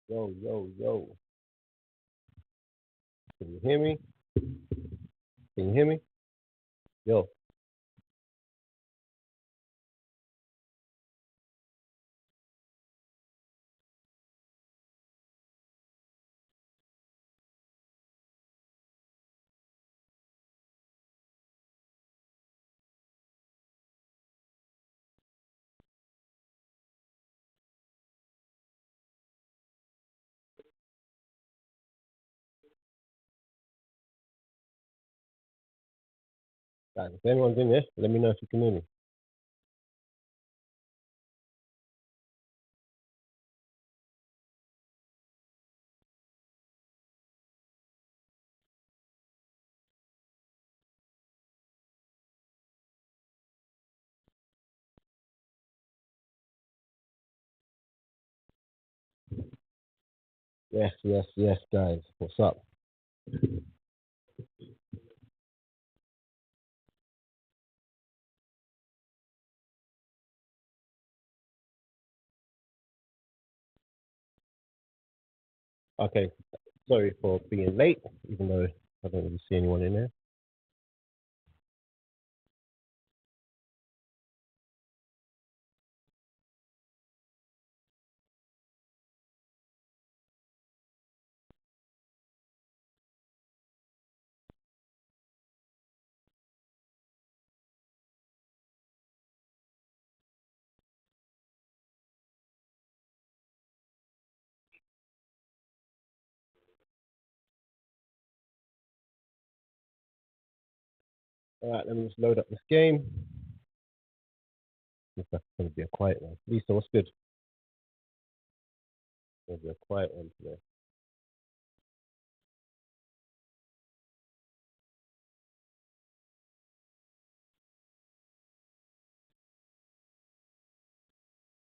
Yo, yo, yo. Can you hear me? Can you hear me? Yo. Guys, if anyone's in there, let me know if you can hear me. Yes, yes, yes, guys. What's up? Okay, sorry for being late, even though I don't really see anyone in there. All right, let me just load up this game. Looks like it's going to be a quiet one. Lisa, what's good? It's going to be a quiet one today.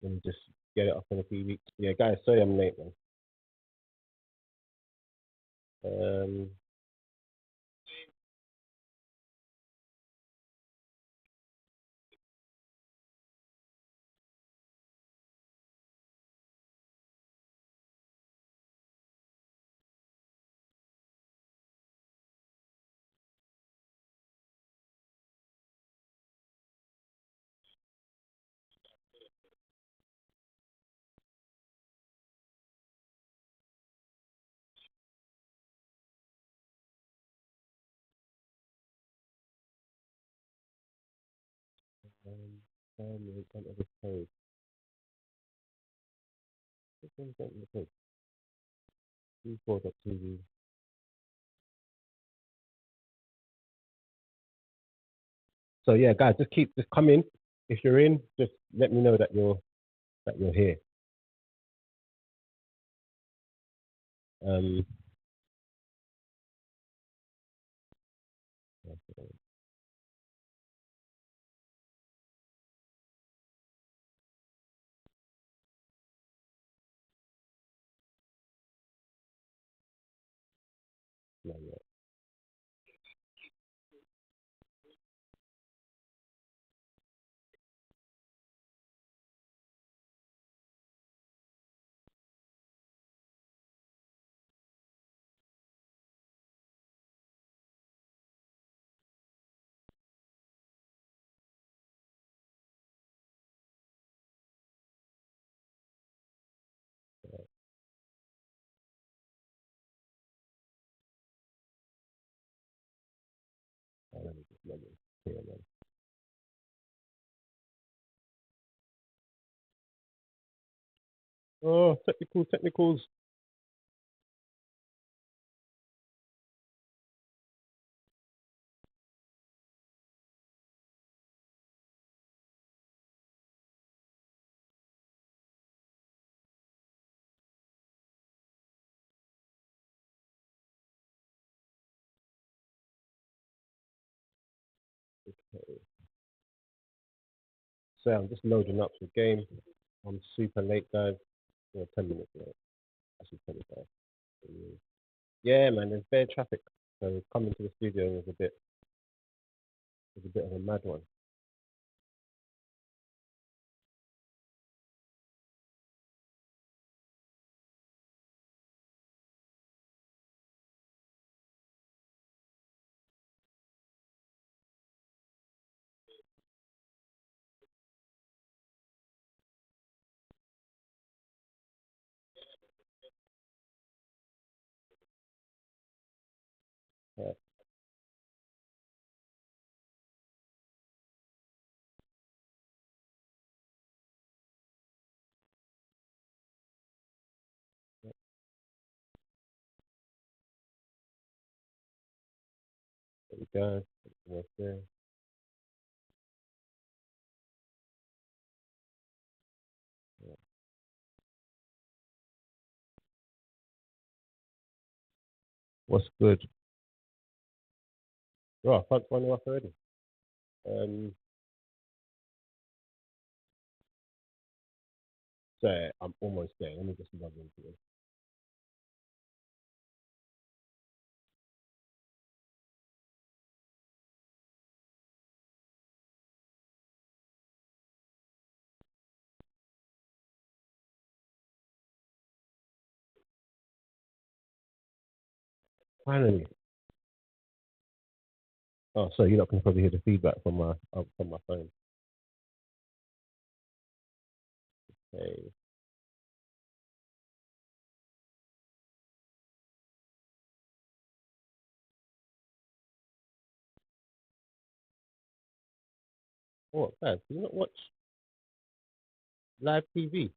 Let me just get it off in a few weeks. Yeah, guys, sorry I'm late, man. Um, Content of this page. Which one's on the page? TV. So yeah, guys, just come in. If you're in, just let me know that you're here. Um, no, no. Let me just log in here, man. Oh, technicals. So I'm just loading up the game. I'm super late, guys. 10 minutes late. Actually, 25. Yeah, man, there's bad traffic. So coming to the studio was a bit of a mad one. Yeah, there we go. Almost there. Yeah. What's good? Oh, front one off already. Um, so I'm almost there. Let me just log into it. Finally. Oh, so you're not going to probably hear the feedback from my phone. Okay. Oh, guys, do you not watch live TV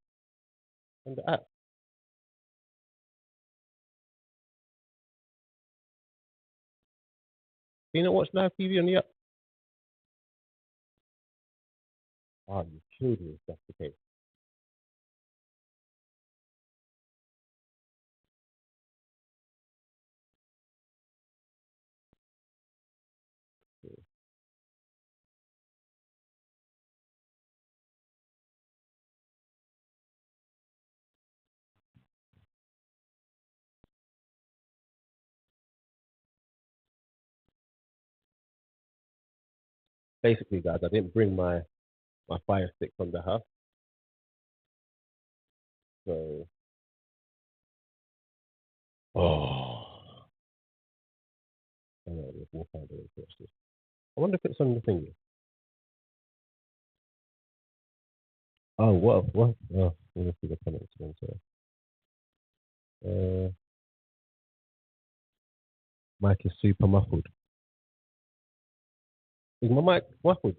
on the app? Do you not watch live TV on the app? Oh, you killed me if that's the case. Basically, guys, I didn't bring my fire stick from the house, so oh, I know, we'll find a way to watch this. I wonder if it's on the thingy. Oh, what? Oh, let me see the comments again. So, mic is super muffled. Is my mic muffled?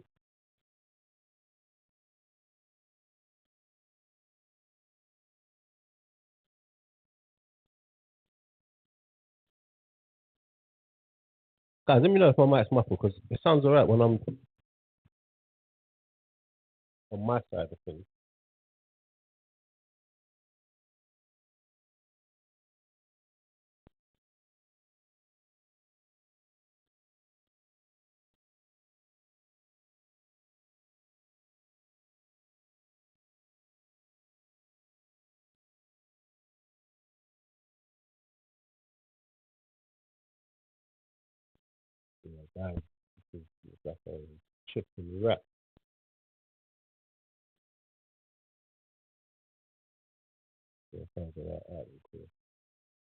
Guys, let me know if my mic's muffled because it sounds alright when I'm on my side of things. Yeah, guys, this is like a chip and wrap. Yeah, sounds alright. Alright, cool.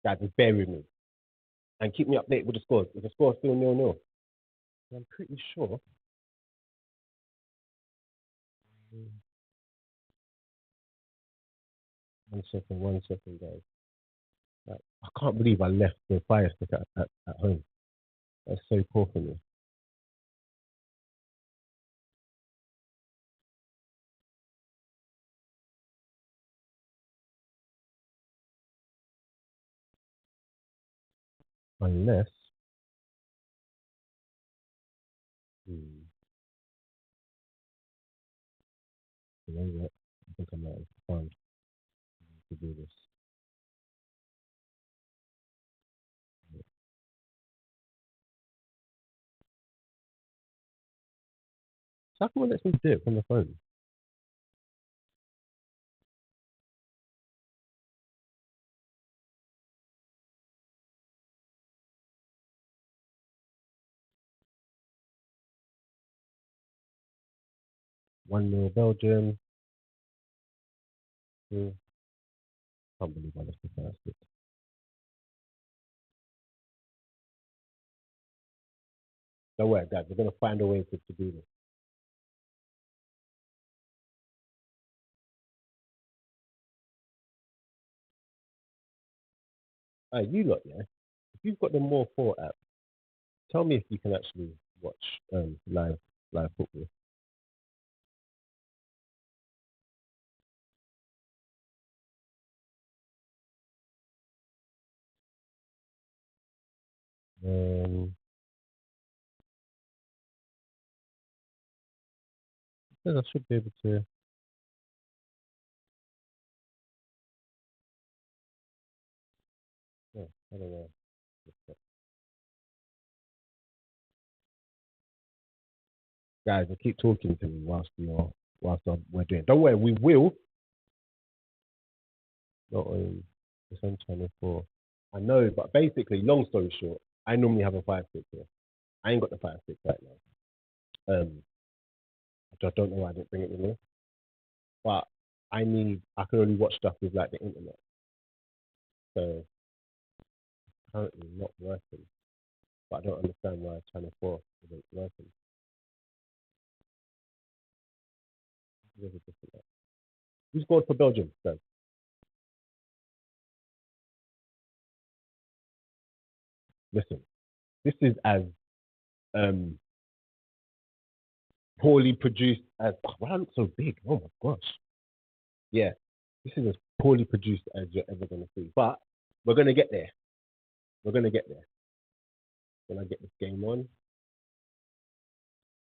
Guys, just bear with me and keep me updated with the scores. If the score's still 0-0, I'm pretty sure. Mm, 1 second, guys. Like, I can't believe I left the fire stick at home. That's so poor for me. Unless, hmm, you know what? I think I might have found to do this. So how come it lets me do it from the phone? 1-0 Belgium. Yeah. Can't believe I lost the first bit. Don't worry, guys. We're gonna find a way to do this. You lot, yeah. If you've got the More 4 app, tell me if you can actually watch live football. Says I should be able to. Yeah, I don't know. Guys, keep talking to me we're doing. Don't worry, we will. Not on it's on channel 4. I know, but basically, long story short, I normally have a 5-6 here. I ain't got the 5-6 right now. I don't know why I didn't bring it with me. But I can only watch stuff with like the internet. So currently not working. But I don't understand why channel 4 isn't working. Who scored for Belgium, guys? Listen, this is as um poorly produced as why I look so big. Oh my gosh. Yeah. This is as poorly produced as you're ever gonna see. But we're gonna get there. We're gonna get there. When I get this game on.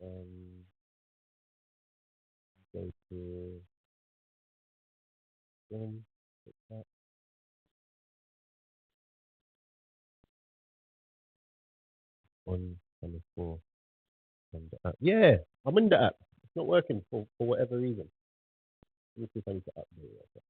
Um go to that on 24 on the app. Yeah, I'm in the app. It's not working for whatever reason. Let me see if I need to update it.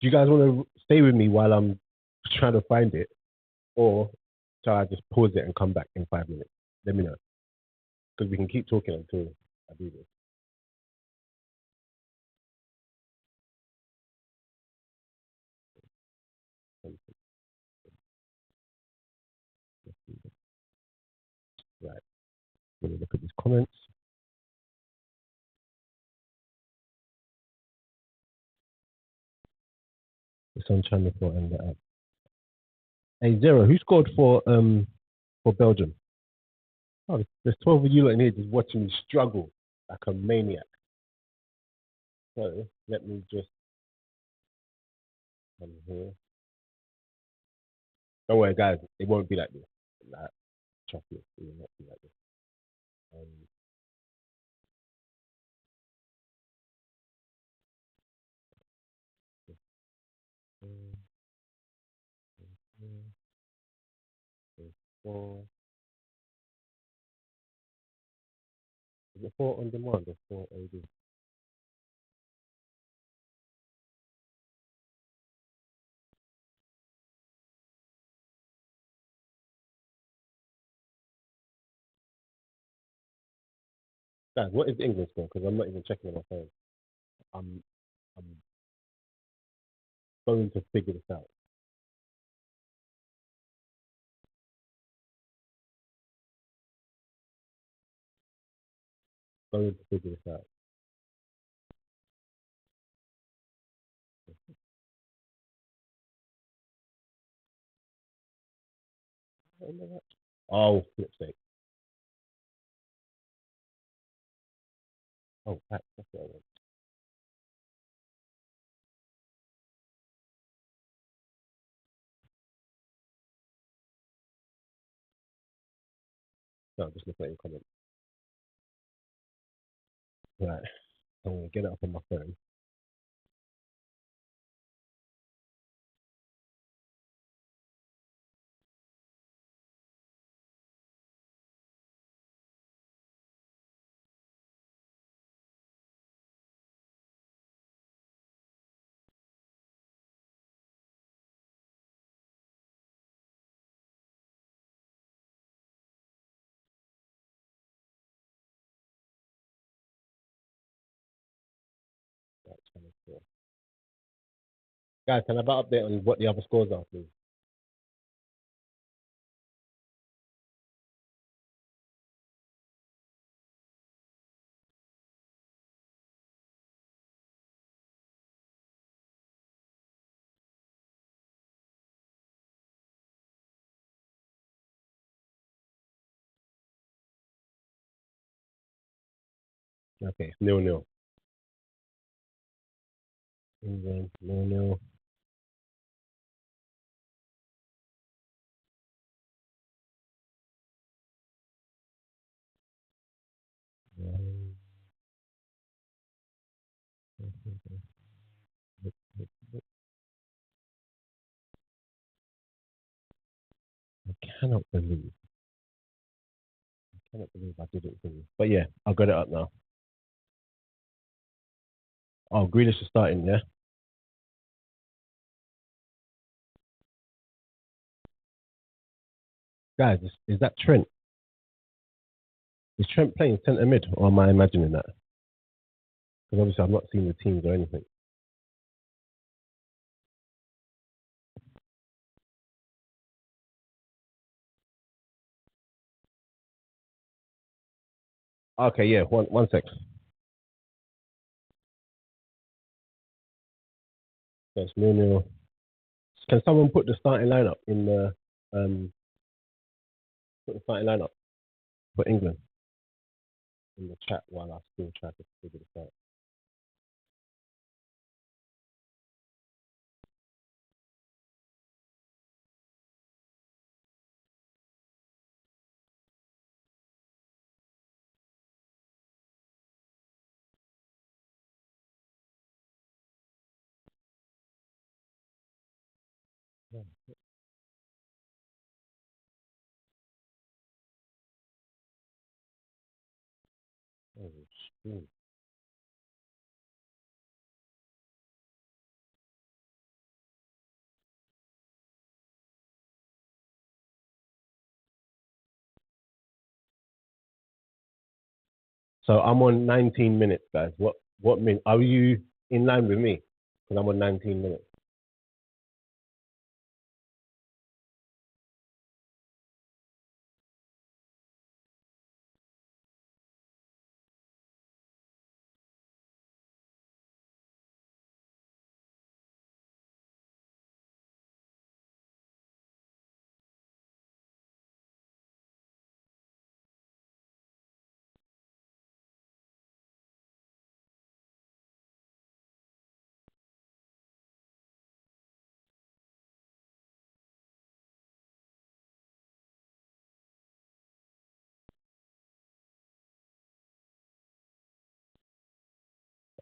Do you guys want to stay with me while I'm trying to find it, or shall I just pause it and come back in 5 minutes? Let me know because we can keep talking until I do this. Right. Let me look at these comments. It's on channel 4 and the app. Hey Zero, who scored for Belgium? Oh, there's 12 of you in here just watching me struggle like a maniac. So let me just come here. Don't worry, guys. It won't be like this. Like, trust me, it will not be like this. Um, four. Is it 4 on demand or 4 AD? Guys, what is the English score? Because I'm not even checking on my phone. I'm I'm going to figure this out. Going to figure this out. Oh, flip sake. Oh, that's what I want. No, I'm just looking at your comment. Right. I'm going to get it up on my phone. Guys, can I have an update on what the other scores are, please? Okay, 0-0. England, 0-0. Cannot believe. Cannot believe I did it for you. But yeah, I'll get it up now. Oh, Grealish is starting, yeah? Guys, is that Trent? Is Trent playing centre mid, or am I imagining that? Because obviously I've not seen the teams or anything. Okay, yeah, one sec. That's 0-0. Can someone put the starting lineup in the put the starting lineup for England in the chat while I still try to figure this out? Oh, shit. So I'm on 19 minutes, guys. What minute? Are you in line with me? Because I'm on 19 minutes.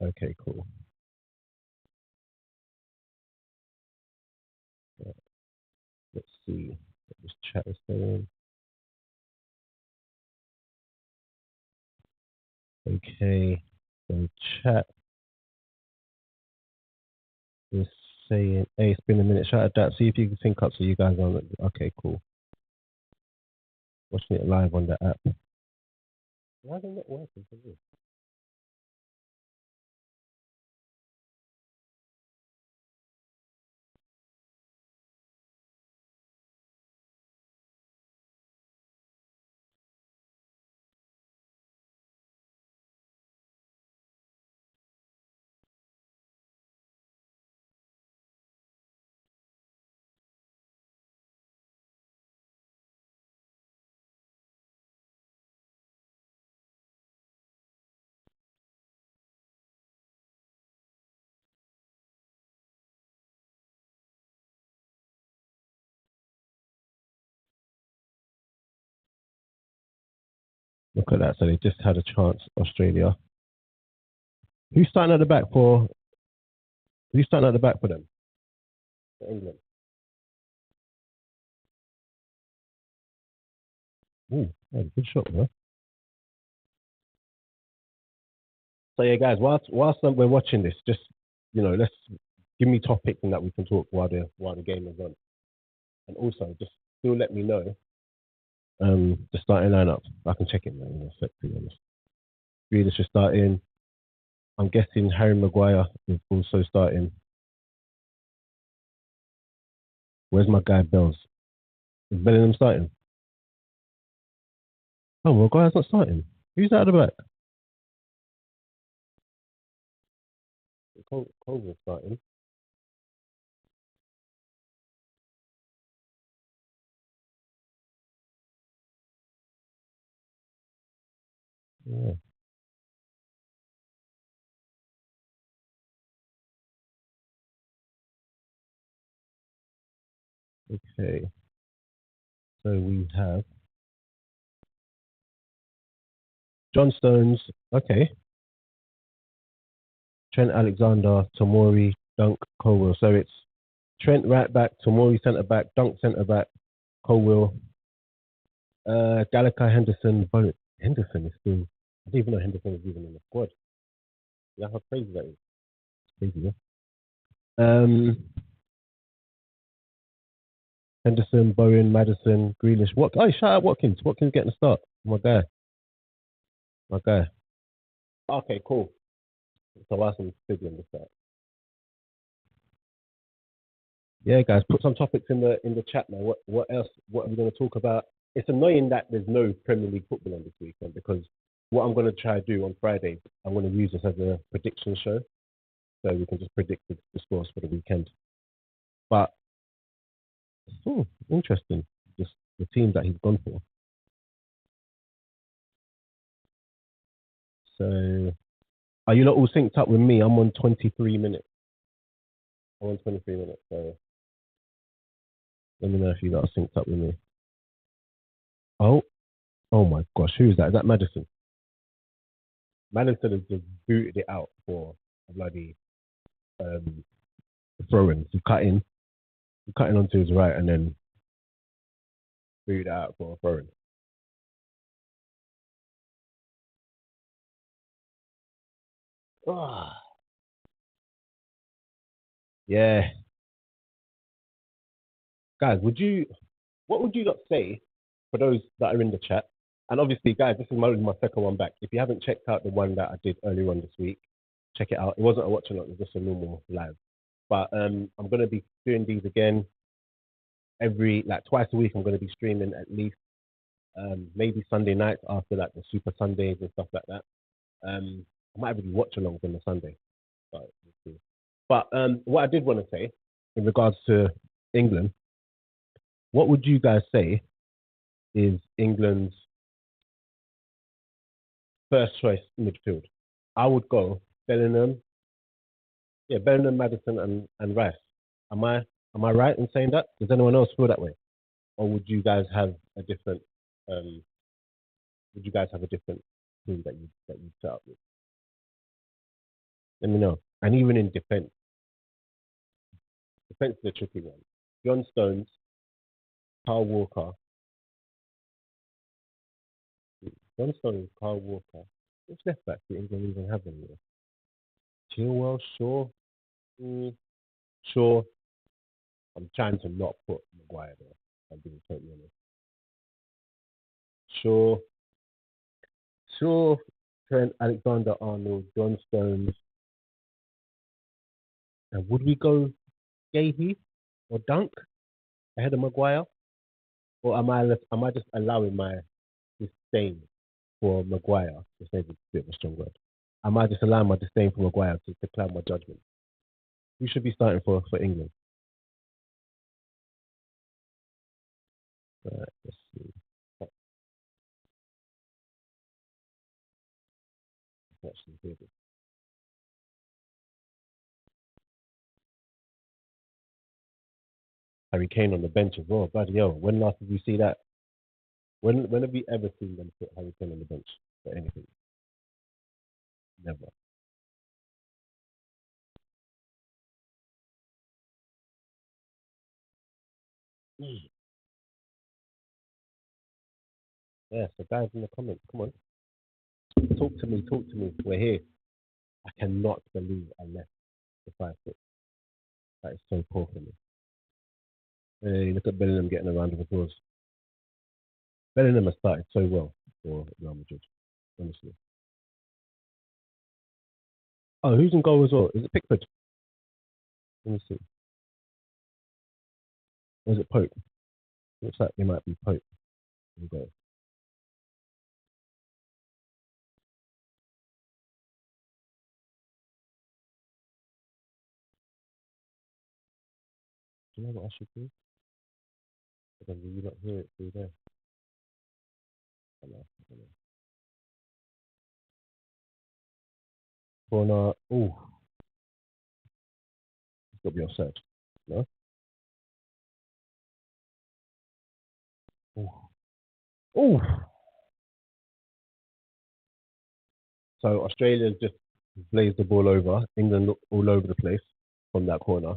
Okay, cool. Yeah, let's see what this chat is saying. Okay, so chat is saying, hey, it's been a minute. Shout out that. See if you can sync up so you guys are. Okay, cool. Watching it live on the app. Why is it not working for you? Look at that. So they just had a chance, Australia. Who's starting at the back for? Who's starting at the back for them? For England. Ooh, yeah, good shot, man. So yeah, guys, whilst we're watching this, just let's give me topics and that we can talk while the game is on, and also just still let me know the starting lineup. I can check it now in a sec. To be honest, Grealish should start in. I'm guessing Harry Maguire is also starting. Where's my guy Bells? Is Bellingham starting? Oh, my guy's not starting. Who's out of the back? Cole's starting. Yeah. Okay. So we have John Stones. Okay. Trent Alexander, Tomori, Dunk, Colwell. So it's Trent right back, Tomori centre back, Dunk centre back, Colwell, Gallagher, Henderson, Bonnet. Henderson is still. I didn't even know Henderson was even in the squad. Yeah, how crazy that is. Crazy, yeah. Henderson, Bowen, Madison, Grealish. What? Oh, shout out Watkins. Watkins getting a start. My guy. My guy. Okay, cool. So I some big on the start. Yeah, guys, put some topics in the chat now. What else? What are we going to talk about? It's annoying that there's no Premier League football on this weekend because what I'm going to try to do on Friday, I'm going to use this as a prediction show, so we can just predict the scores for the weekend. But interesting, just the teams that he's gone for. So, are you not all synced up with me? I'm on 23 minutes. I'm on 23 minutes. So let me know if you lot are synced up with me. Oh, oh my gosh, who is that? Is that Madison? Madison has just booted it out for a bloody um, throw-in. He cut in onto his right, and then booted it out for a throw-in. Ah, yeah, guys, what would you not say for those that are in the chat? And obviously, guys, this is my second one back. If you haven't checked out the one that I did earlier on this week, check it out. It wasn't a watch along, it was just a normal live. But I'm gonna be doing these again every like twice a week. I'm gonna be streaming at least maybe Sunday nights after like the Super Sundays and stuff like that. I might really watch alongs on the Sunday. But, we'll see. But what I did want to say in regards to England, what would you guys say is England's first choice midfield? I would go Bellingham, yeah, Bellingham, Madison, and Rice. Am I am I right in saying that? Does anyone else feel that way, or would you guys have a different um, would you guys have a different team that you set up with? Let me know. And even in defense is a tricky one. John Stones, Carl Walker, John Stones, Carl Walker. Which left back do England even have anymore? Chilwell, Shaw, Shaw. I'm trying to not put Maguire there. I'm being totally honest. Shaw, Shaw, Trent Alexander Arnold, John Stones. And would we go Gahey or Dunk ahead of Maguire? Or am I just allowing my disdain for Maguire, to say a bit of a strong word? Am I just allowing my disdain for Maguire to cloud my judgment? Who should be starting for England? Let's see. Actually, here it is. Harry Kane on the bench as well. Bloody hell. When last did we see that? When have we ever seen them put Harry Kane on the bench for anything? Never. Mm. Yeah, so guys in the comments, come on. Talk to me, talk to me. We're here. I cannot believe I left the 5 foot. That is so poor for me. Hey, look at Bellingham getting a round of applause. Bellingham has started so well for Real Madrid, honestly. Oh, who's in goal as well? Is it Pickford? Let me see. Was it Pope? Looks like they might be Pope. Here we go. Do you know what I should do? Because you not hear it through there. I don't know. Corner. Oh, it's got to be offside. No. Oh. Oh. So Australia just blazed the ball over. England looked all over the place from that corner.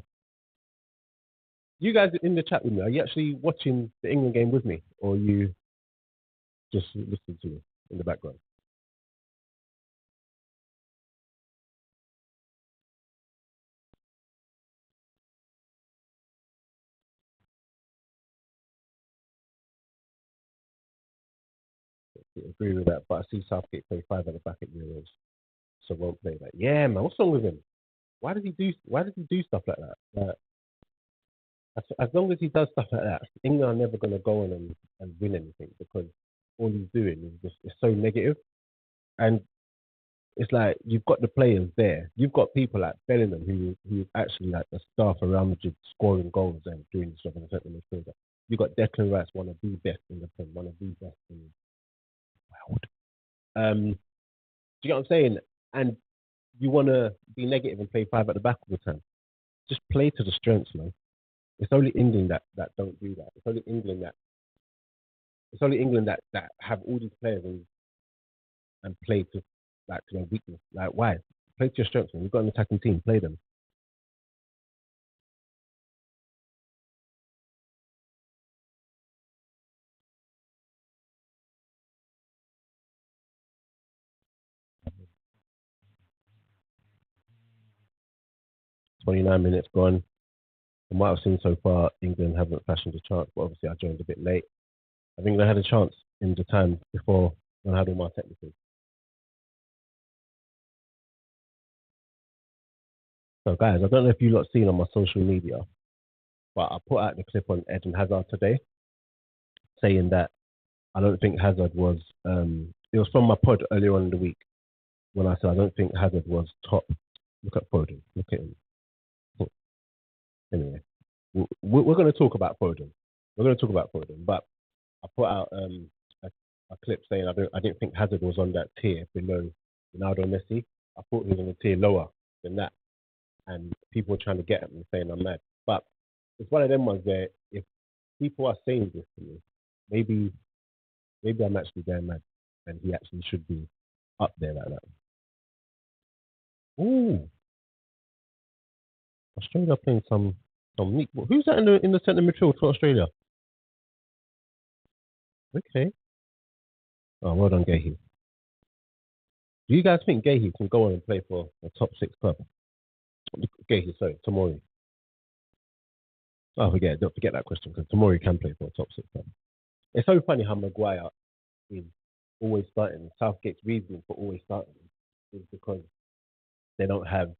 You guys in the chat with me, are you actually watching the England game with me, or are you just listening to me in the background? I agree with that, but I see Southgate play 5 at the back at Euros, so won't play that. Yeah, man, what's wrong with him? Why does he do? Why does he do stuff like that? As long as he does stuff like that, England are never going to go on and win anything because all he's doing is just it's so negative. And it's like you've got the players there. You've got people like Bellingham who's actually like the star for Real Madrid, scoring goals and doing the stuff in the centre midfielder. You've got Declan Rice, one of the best in the Prem, one of the best in the world. Do you get what I'm saying? And you want to be negative and play 5 at the back all the time. Just play to the strengths, man. It's only England that don't do that. It's only England that have all these players and play to like to their weakness. Like why? Play to your strengths, man. You've got an attacking team, play them. 29 minutes gone. From what I've seen so far, England haven't fashioned a chance, but obviously I joined a bit late. I think they had a chance in the time before I had all my technicals. So guys, I don't know if you lot seen on my social media, but I put out the clip on Eden Hazard today saying that I don't think Hazard was it was from my pod earlier on in the week when I said I don't think Hazard was top. Look at Foden. Look at him. Anyway, we're going to talk about Foden. We're going to talk about Foden, but I put out a clip saying I didn't think Hazard was on that tier below Ronaldo and Messi. I thought he was on a tier lower than that, and people were trying to get at me saying I'm mad. But it's one of them ones where if people are saying this to me, maybe I'm actually going mad, and he actually should be up there like that. Ooh, Australia playing some neat. Who's that in the centre midfield for Australia? Okay. Oh, well done, Gahey. Do you guys think Gahey can go on and play for a top 6 club? Gahey, sorry, Tomori. Oh, don't forget that question because Tomori can play for a top 6 club. It's so funny how Maguire is always starting. Southgate's reasoning for always starting is because they don't have a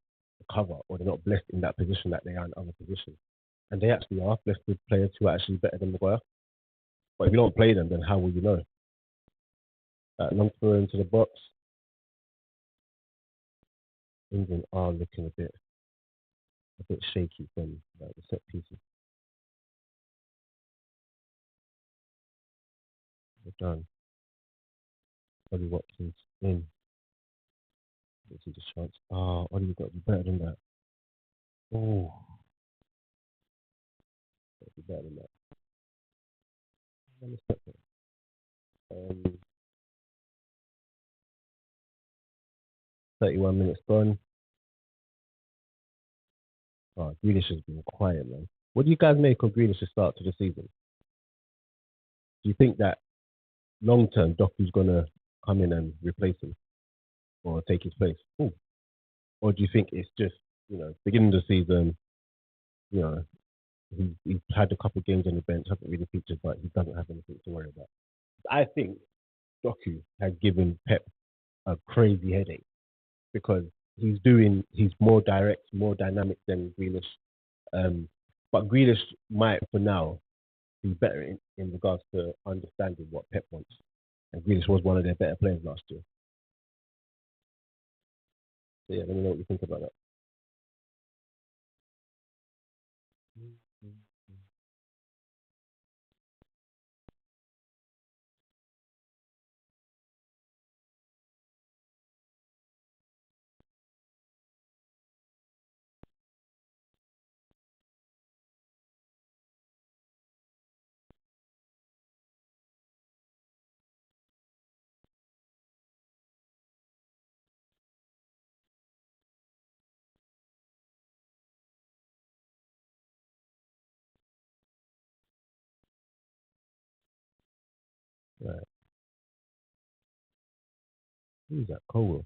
cover or they're not blessed in that position that they are in other positions. And they actually are blessed with players who are actually better than Maguire. But if you don't play them, then how will you know? Long throw into the box. England are looking a bit shaky from the set pieces. They're done. Ollie Watkins in. Let's see the chance. Ollie's got to be better than that. Oh, got to be better than that. 31 minutes gone. Oh, Grealish has been quiet, man. What do you guys make of Grealish's start to the season? Do you think that long term Doku's gonna come in and replace him or take his place? Ooh. Or do you think it's just beginning of the season, you know, he's had a couple of games on the bench, hasn't really featured, but he doesn't have anything to worry about. I think Doku has given Pep a crazy headache because he's more direct, more dynamic than Grealish. But Grealish might, for now, be better in regards to understanding what Pep wants. And Grealish was one of their better players last year. So yeah, let me know what you think about that. Right. Who's that? Colwell.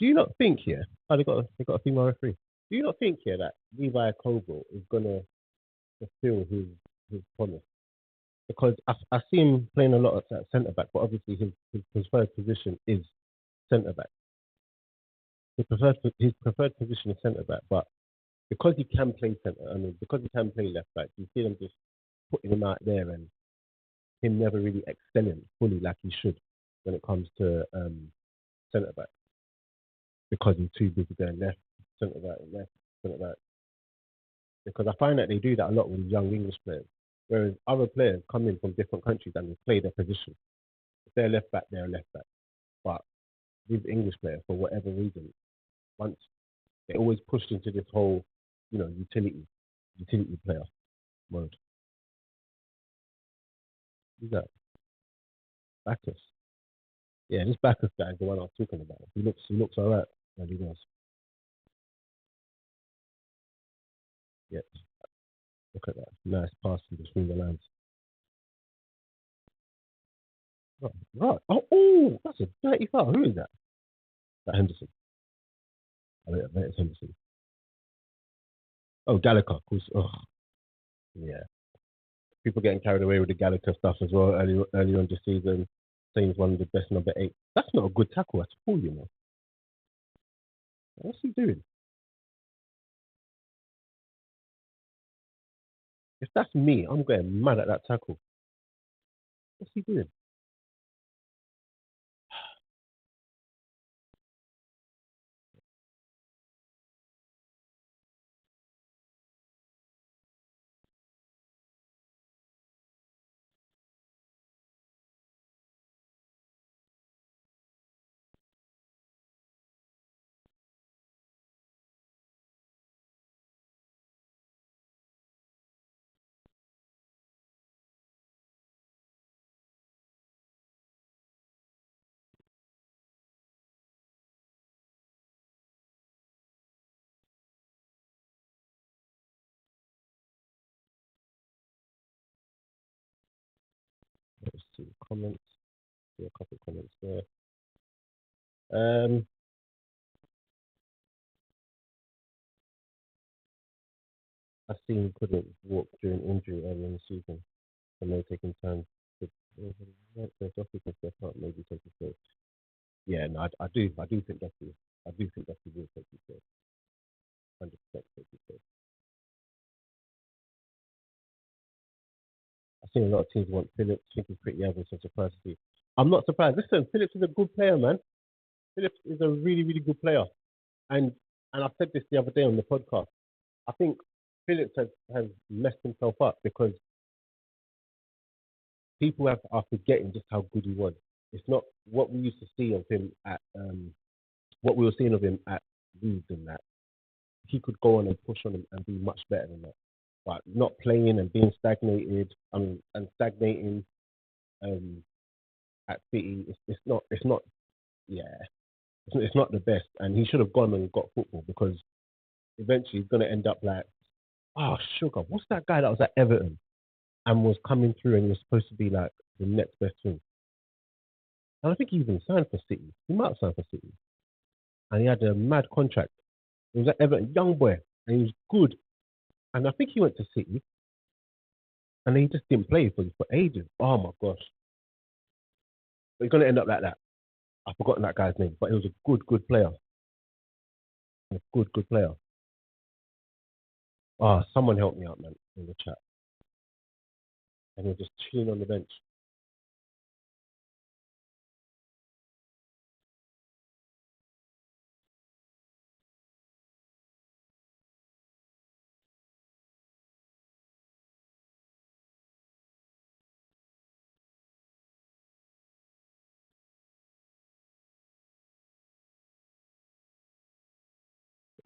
Do you not think here? Oh, they got a female referee. Do you not think here that Levi Colwell is gonna fulfill his promise? Because I see him playing a lot at centre back, but obviously his first position is centre back. His preferred position is centre back, but because he can play centre, I mean, because he can play left back, you see them just putting him out there and him never really excelling fully like he should when it comes to centre back because he's too busy going left, centre back, left, centre back. Because I find that they do that a lot with young English players, whereas other players come in from different countries and they play their position. If they're left back, they're left back. But with English players, for whatever reason, once they're always pushed into this whole, utility player mode. Who's that? Backus. Yeah, this Backus guy is the one I was talking about. He looks alright. And he does. Yeah, look at that. Nice passing between the lines. Right, right. Oh, that's a dirty foul. Who is that? That Henderson. I bet it's Henderson. Oh, Gallagher. Of course. Oh, yeah. People getting carried away with the Gallagher stuff as well early on this season, saying he's one of the best number eight. That's not a good tackle at all, you know. What's he doing? If that's me, I'm going mad at that tackle. What's he doing? Let's see comments. See a couple of comments there. Um, I seen couldn't walk during injury early in the season, so no taking time to there's Duffy can step up, maybe take his place. Yeah, no, I do think Duffy will take his place, 100% take his place. I've seen a lot of teams want Phillips. I think he's pretty average. So surprised to see. I'm not surprised. Listen, Phillips is a good player, man. Phillips is a really, really good player. And I said this the other day on the podcast. I think Phillips has messed himself up because people are forgetting just how good he was. It's not what we used to see of him at what we were seeing of him at Leeds and that. He could go on and push on him and be much better than that. But not playing and being stagnated and stagnating um, at City, it's not yeah, it's not the best. And he should have gone and got football because eventually he's gonna end up like, oh sugar, what's that guy that was at Everton and was coming through and he was supposed to be like the next best thing. And I think he even signed for City. He might have signed for City. And he had a mad contract. He was at Everton, young boy, and he was good. And I think he went to City and he just didn't play for ages. Oh my gosh. But he's gonna end up like that. I've forgotten that guy's name, but he was a good player. A good player. Oh, someone help me out, man, in the chat. And he's just chilling on the bench.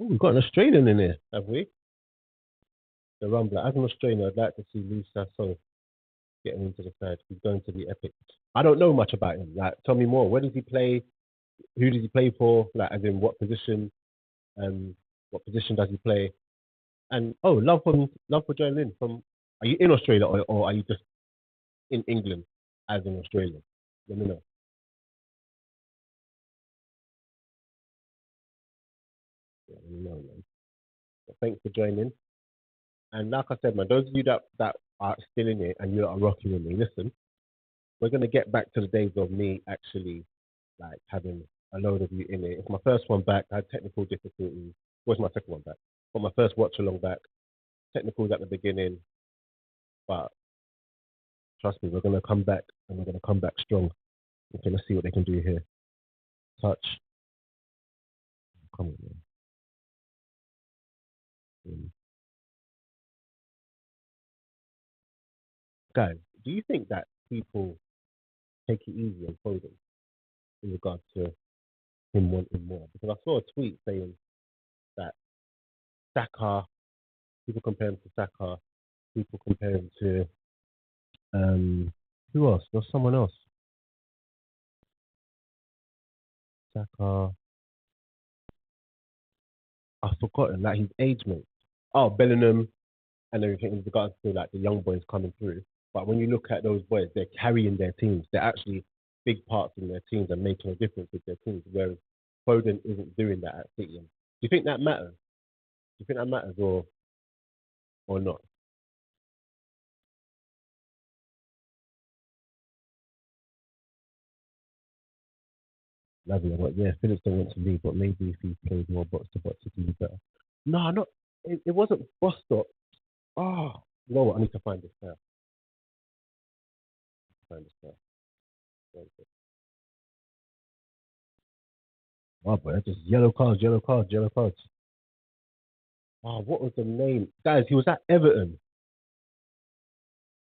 Oh, we've got an Australian in here, have we? The Rumbler. As an Australian, I'd like to see Lee Sasso getting into the side. He's going to be epic. I don't know much about him. Like, tell me more. Where does he play? Who does he play for? Like, as in what position? What position does he play? And oh, love for joining in. From are you in Australia or are you just in England as an Australian? Let me know. Yeah, let me know, man. But thanks for joining. And like I said, man, those of you that are still in it and you are rocking with me, listen, we're gonna get back to the days of me actually like having a load of you in it. It's my first one back. I had technical difficulties. What's my second one back? But my first watch along back. Technicals at the beginning, but trust me, we're gonna come back and we're gonna come back strong. We're gonna see what they can do here. Touch. Come on, man. Guys, do you think that people take it easy on Foden in regards to him wanting more? Because I saw a tweet saying that Saka, people compare him to Saka, people compare him to who else? There's someone else. Saka, I've forgotten. Like his age mate. Oh, Bellingham and everything in regards to like the young boys coming through. But when you look at those boys, they're carrying their teams. They're actually big parts in their teams and making a difference with their teams. Whereas Foden isn't doing that at City. Do you think that matters? Do you think that matters or not? Lavia, but yeah, Phillips don't want to leave, but maybe if he plays more box to box, he can be better. No, not. It wasn't Bostock. Oh, you know what? I need to find this player. Find this player. Oh, but that's just yellow cards, yellow cards, yellow cards. Oh, what was the name? Guys, he was at Everton.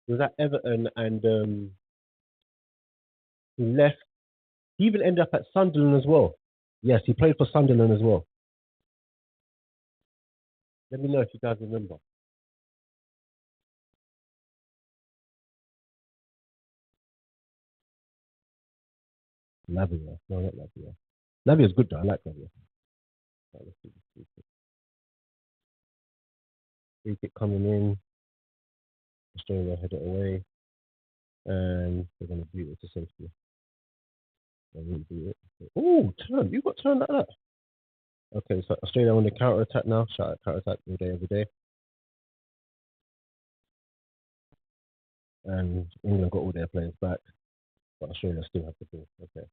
He was at Everton and he left. He even ended up at Sunderland as well. Yes, he played for Sunderland as well. Let me know if you guys remember. Lavia. No, not Lavia. Lavia's good though. I like Lavia. Right, let's see, let's see. Free kick coming in. Australia head it away. And they're going to beat it to safety. They won't beat it. Oh, turn. You got turned like that. Okay, so Australia on the counter attack now. Shout out counter attack every day. And England got all their players back, but Australia still have the ball. Okay.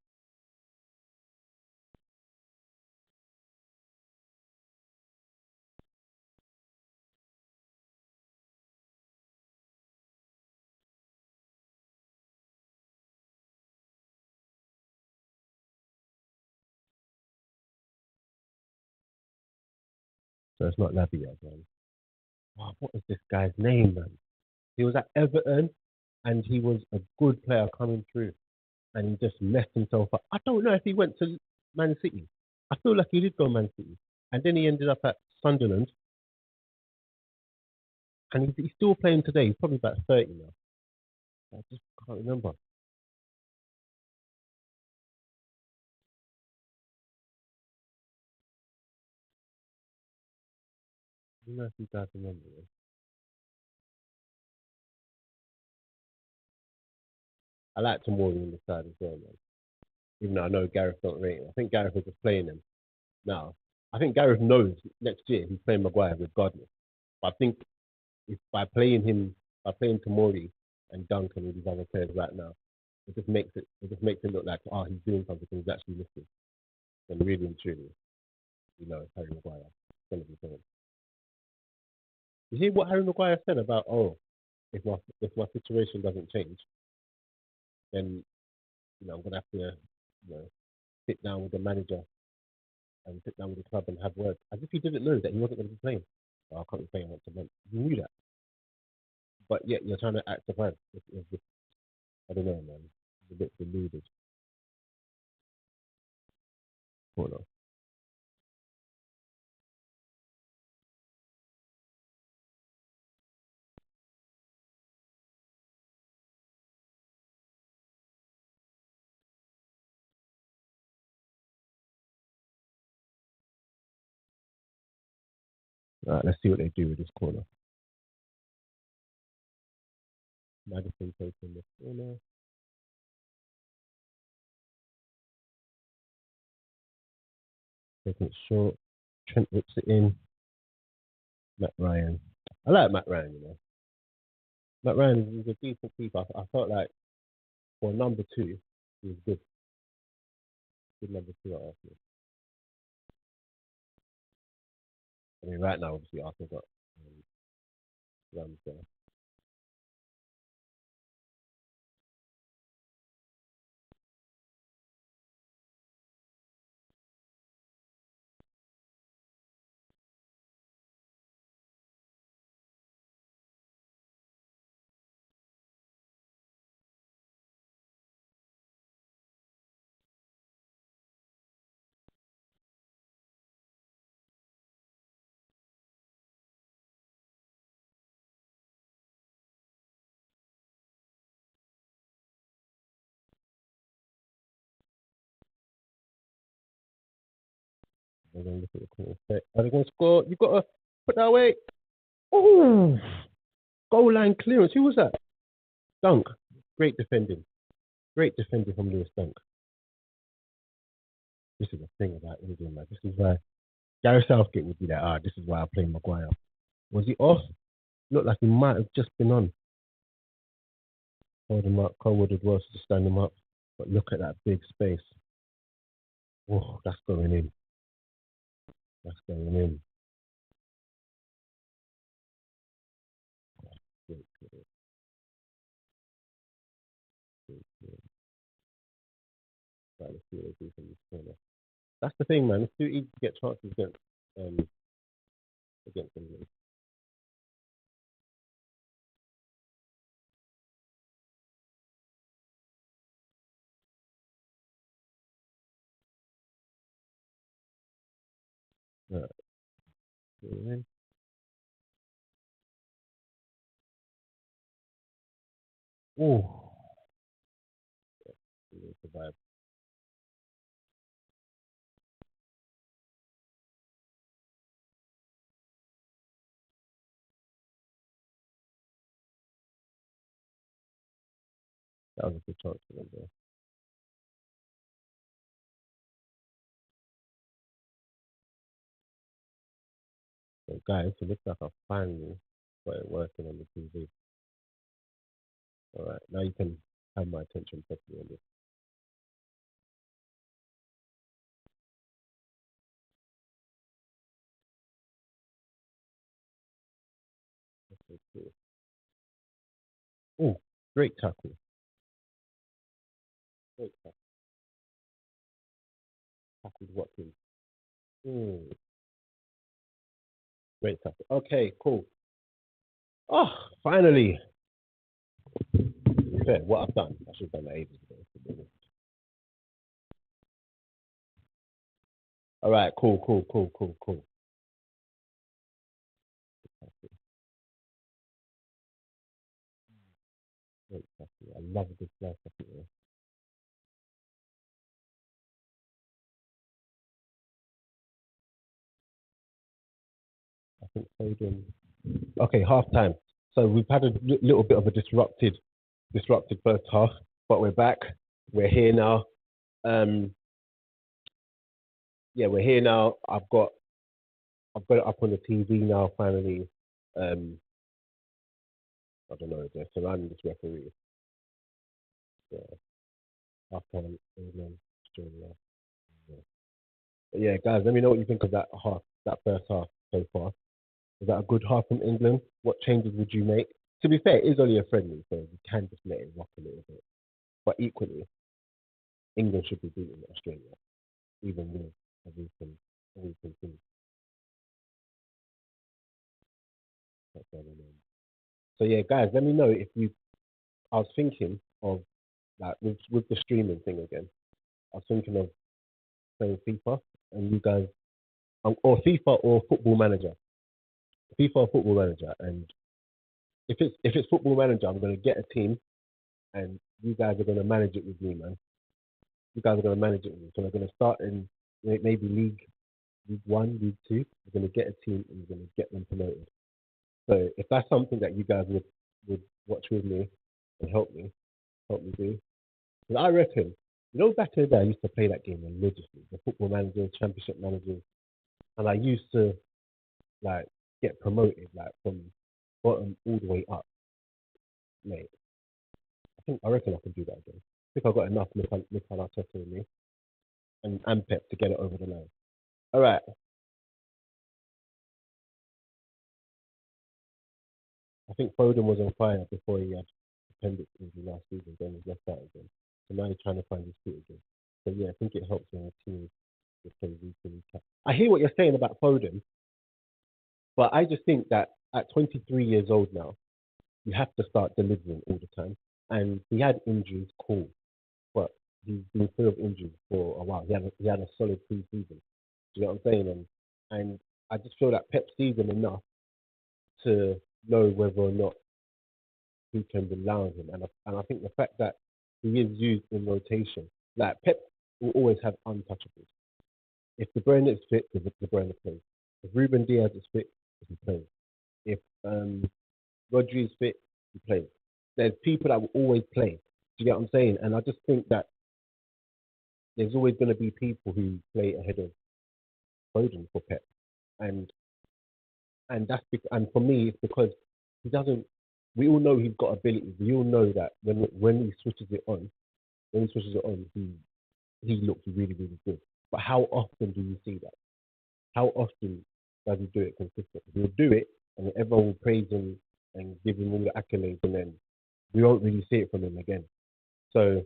So it's not Lavia, man. Wow, what is this guy's name, man? He was at Everton and he was a good player coming through and he just messed himself up. I don't know if he went to Man City. I feel like he did go Man City. And then he ended up at Sunderland and he's still playing today. He's probably about 30 now. I just can't remember. I don't know if you guys remember. Man. I like Tamori in the side as well, man. Even though I know Gareth don't rate him. I think Gareth is just playing him now. I think Gareth knows next year he's playing Maguire regardless. But I think if by playing Tamori and Duncan with these other players right now, it just makes it look like he's doing something he's actually missing. And really and truly, Harry Maguire is gonna be playing. You see what Harry Maguire said about, oh, if my situation doesn't change, then I'm gonna have to sit down with the manager and sit down with the club and have words, as if he didn't know that he wasn't going to be playing. Oh, I can't be playing once a month. You knew that, but yet you're trying to act surprised. I don't know, man. It's a bit deluded. Hold on. All right, let's see what they do with this corner. Madison taking the corner. Taking it short. Trent whips it in. Matt Ryan. I like Matt Ryan. Matt Ryan is a decent keeper. I felt like for number two, he was good. Good number two at Arsenal. I mean, right now, obviously, Arsenal got Rams there. They're going to look at the corner. Are they going to score? You've got to put that away. Oh, goal line clearance. Who was that? Dunk. Great defending. Great defending from Lewis Dunk. This is the thing about England, man. This is why Gareth Southgate would be like, this is why I play Maguire. Was he off? Looked like he might have just been on. Hold him up. Colwood as well to stand him up. But look at that big space. Oh, that's going in. That's going in. Great, great, great, great. Right, let's see what they do from this corner. That's the thing, man. It's too easy to get chances against England. Right, going in. Oh, survive. That was a good chance for them there. So, guys, it looks like I finally got it working on the TV. All right, now you can have my attention properly on this. Okay, cool. Oh, great tackle. Great tackle. Tackled Watkins. Mm, great tackle. Okay, cool. Oh, finally. Fair, what I've done, I should have done that ages ago. All right, cool, cool, cool, cool, cool. Great tackle. I love this last tackle. I think Foden. Okay, half time. So we've had a little bit of a disrupted first half, but we're back. We're here now. Um, yeah, we're here now. I've got it up on the TV now. Finally, um, I don't know. They're surrounding this referee. Yeah, half time, England, Australia. Yeah. But yeah, guys, let me know what you think of that first half so far. Is that a good half from England? What changes would you make? To be fair, it is only a friendly, so you can just let it rock a little bit. But equally, England should be beating Australia, even with a recent team. That's what I mean. So yeah, guys, let me know if you. I was thinking of like with the streaming thing again. I was thinking of playing FIFA, and you guys, or FIFA or Football Manager, FIFA or Football Manager, and if it's Football Manager, I'm gonna get a team, and you guys are gonna manage it with me, man. You guys are gonna manage it with me. So we're gonna start in maybe League One, League Two. We're gonna get a team, and we're gonna get them promoted. So if that's something that you guys would watch with me and help me do, because I reckon, back in the day, I used to play that game religiously, the Football Manager, Championship Managers, and I used to like get promoted like from bottom all the way up, mate. I reckon I can do that again. I think I've got enough Mikel Arteta in me and Pep to get it over the line. All right. I think Foden was on fire before he had appendix injury last season, then he's left out again. So now he's trying to find his feet again. So yeah, I think it helps when a team will play week in, week out. I hear what you're saying about Foden, but I just think that at 23 years old now, you have to start delivering all the time. And he had injuries, cool, but he's been full of injuries for a while. He had a solid pre-season. Do you know what I'm saying? And I just feel that Pep sees him enough to know whether or not he can rely on him. And I think the fact that he is used in rotation, like Pep will always have untouchables. If De Bruyne is fit, De Bruyne plays. If Ruben Diaz is fit, he plays. If Rodri is fit, he plays. There's people that will always play. Do you get what I'm saying? And I just think that there's always going to be people who play ahead of Foden for Pep, and and for me it's because he doesn't. We all know he's got ability. We all know that when he switches it on, he looks really really good. But how often do you see that? How often does he do it consistently? He'll do it, and then everyone will praise him and give him all the accolades, and then we won't really see it from him again. So,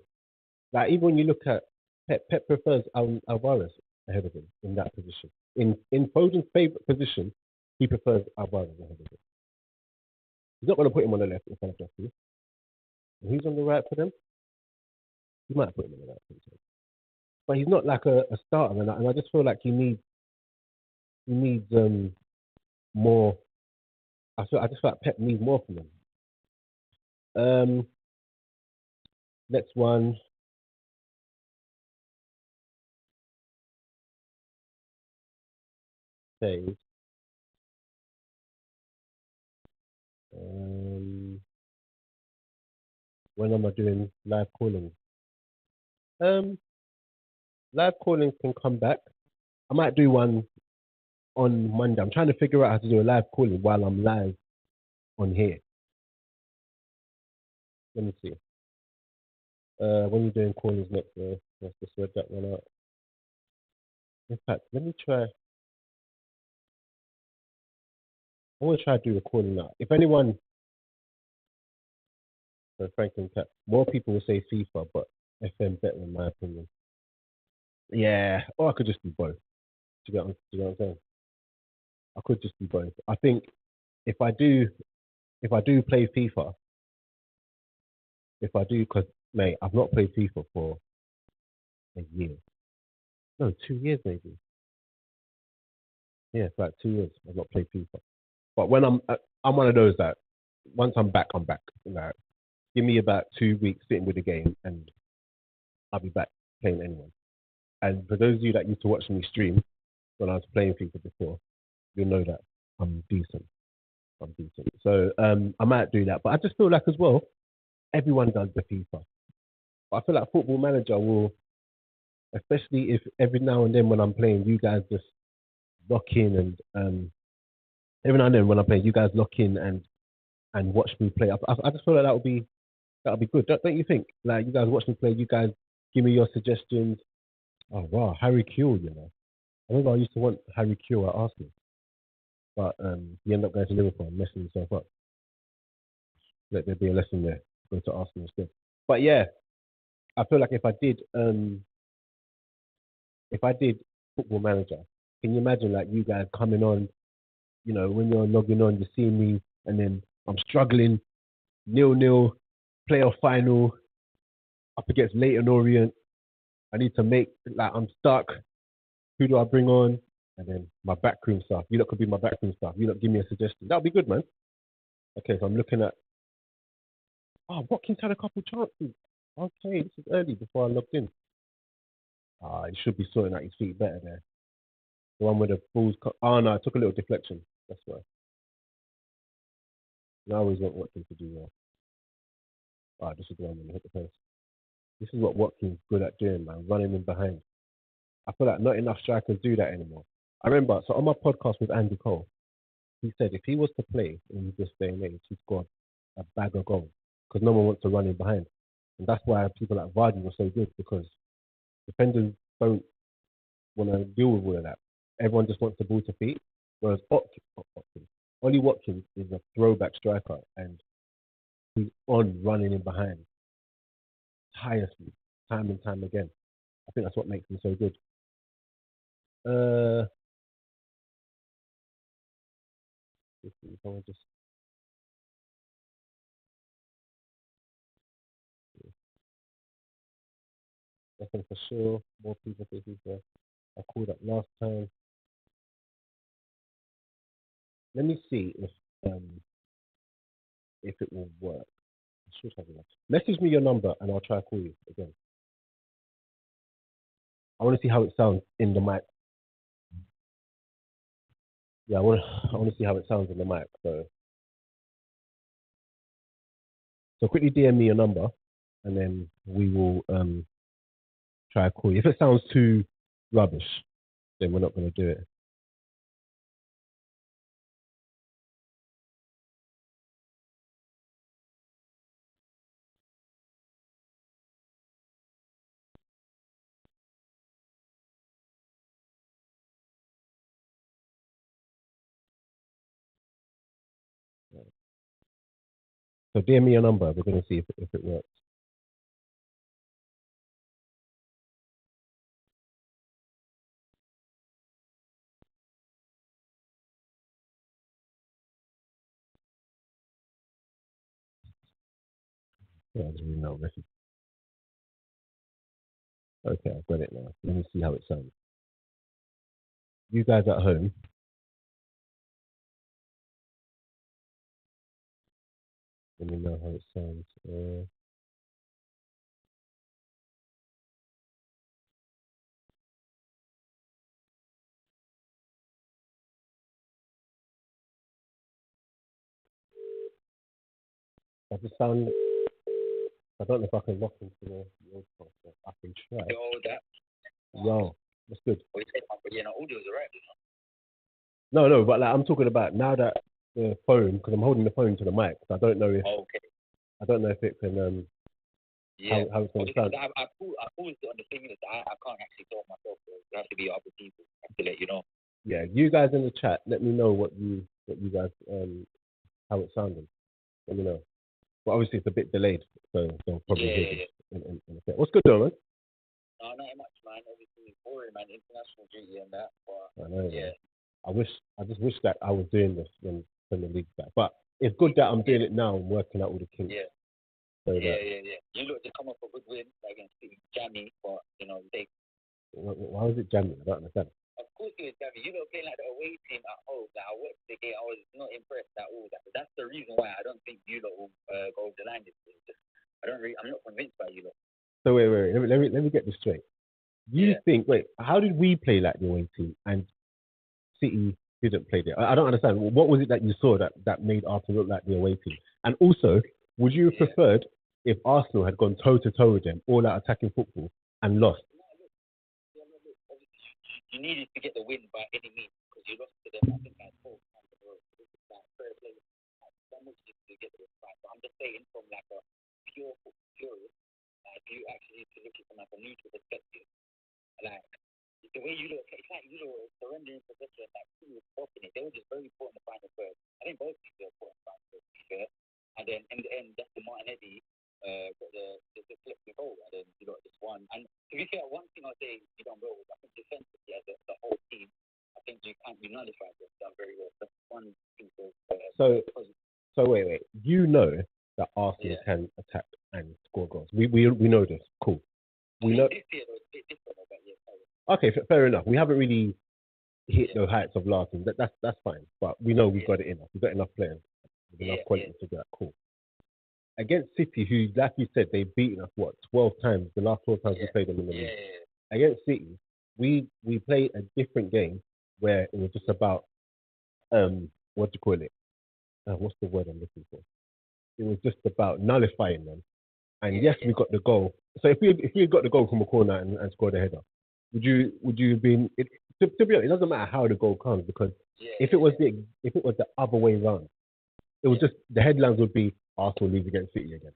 like even when you look at Pep prefers Alvarez ahead of him in that position. In Foden's favourite position, he prefers Alvarez ahead of him. He's not going to put him on the left in front of Jesse. And who's on the right for them? He might put him on the right for himself. But he's not like a starter, and I just feel like he needs more. I just feel like Pep needs more from him. Um, Next one, says, um, when am I doing live calling? Um, Live calling can come back. I might do one on Monday. I'm trying to figure out how to do a live calling while I'm live on here. Let me see. When you're doing callings next year, let's just read that one out. In fact, let me try. I want to try to do a calling now. If anyone, Franklin Cat, more people will say FIFA, but FM better in my opinion. Yeah, or I could just do both. Do you get what I'm saying? I could just do both. I think if I do, if I do play FIFA, if I do, because mate, I've not played FIFA for a year. No, 2 years maybe. Yeah, it's like 2 years. I've not played FIFA. But when I'm one of those that once I'm back, I'm back. Like, give me about 2 weeks sitting with the game, and I'll be back playing anyone. And for those of you that used to watch me stream when I was playing FIFA before, you'll know that I'm decent. I'm decent. So I might do that. But I just feel like as well, everyone does the FIFA. But I feel like Football Manager will, especially if every now and then when I'm playing, you guys just lock in and every now and then when I'm playing, you guys lock in and watch me play. I just feel like that would be good. Don't you think? Like you guys watch me play, you guys give me your suggestions. Oh wow, Harry Kewell, I remember I used to want Harry Kewell at Arsenal. but he ended up going to Liverpool and messing himself up. Let there be a lesson there. Go to Arsenal instead. But yeah, I feel like if I did Football Manager, can you imagine like you guys coming on? You know, when you're logging on, you see me, and then I'm struggling, 0-0, playoff final, up against Leighton Orient. I need to make like I'm stuck. Who do I bring on? And then my backroom stuff. You lot could be my backroom stuff. You lot give me a suggestion. That'll be good, man. Okay, so I'm looking at. Oh, Watkins had a couple chances. Okay, this is early before I logged in. He should be sorting out his feet better there. The one with the balls. Oh no, I took a little deflection. That's why. I always want Watkins to do well. This is the one when you hit the post. This is what Watkins is good at doing, man. Running in behind. I feel like not enough strikers do that anymore. I remember, so on my podcast with Andy Cole, he said if he was to play in this day and age, he'd score a bag of goals because no one wants to run in behind. And that's why people like Vardy were so good because defenders don't want to deal with all of that. Everyone just wants the ball to feet. Whereas Ollie Watkins is a throwback striker and he's on running in behind tirelessly, time and time again. I think that's what makes him so good. Someone just I think for sure more people think he's I called up last time. Let me see if it will work. I should have enough. Message me your number and I'll try to call you again. I want to see how it sounds in the mic. Yeah, I want to see how it sounds in the mic. So quickly DM me your number and then we will try to call you. If it sounds too rubbish, then we're not going to do it. So DM me your number. We're going to see if it works. Yeah, there's really no message. Okay, I've got it now. Let me see how it sounds. You guys at home, let me know how it sounds. I just sound. I don't know if I can lock into the old podcast. I can try. Yo, that's good. Audio's alright. No, but like I'm talking about now that the phone, because I'm holding the phone to the mic. So I don't know if. I don't know if it can. How it's going to sound. I paused it on the thing that I can't actually talk myself. So it has to be other people. I have to let you know. Yeah, you guys in the chat, let me know what you guys how it's sounding. Let me know. But obviously it's a bit delayed, so they'll probably hear this in a bit. What's good though, man? No, not much, man. Obviously boring, man. International duty and that. But I know, yeah. Man. I just wish that I was doing this when the league's back. But it's good that I'm doing it now and working out all the kinks. Yeah. So yeah. You look to come up with a good win against Jammy, but they. Why was it Jammy? I don't understand. Of course it was Jammy. You know, playing like the away team at home. That I watched the game. I was not impressed at all. That's the reason why I don't think you lot will go over the line this year. I'm not convinced by you lot. So wait. Let me get this straight. You think? Wait, how did we play like the away team and City didn't play there? I don't understand. What was it that you saw that made Arsenal look like the away team? And also, would you have preferred if Arsenal had gone toe to toe with them, all out attacking football, and lost? You needed to get the win by any means because you lost to them. I think like 4 times in a row. This is like fair play. So much to get the win back. But I'm just saying from like a purist, if you actually need to look at it from like a neutral perspective, like the way you look, it's like you know surrendering possession, like you were stopping it. They were just very poor in the final third. I think both teams were poor in the final third, to be fair. And then in the end, that's the Martinelli got the flip the goal, and then you got this one. And to be fair, one thing I'll say you don't go with, I think defensively as the whole team, I think you can't be nullified. They've done very well. That's one piece of. So wait. You know that Arsenal can attack and score goals. We know this. Cool. We know. This year was a bit different, but yeah. Okay, fair enough. We haven't really hit the heights of last season. That's fine. But we know we've got it enough. We've got enough players, enough quality to do that. Cool. Against City, who, like you said, they've beaten us 12 times. The last 12 times we played them in the league. Against City, we played a different game where it was just about what do you call it? What's the word I'm looking for? It was just about nullifying them. And yes, we got the goal. So if we had got the goal from a corner and scored a header, would you have been? To be honest, it doesn't matter how the goal comes, because if it was the other way around, it was just the headlines would be Arsenal lose against City again.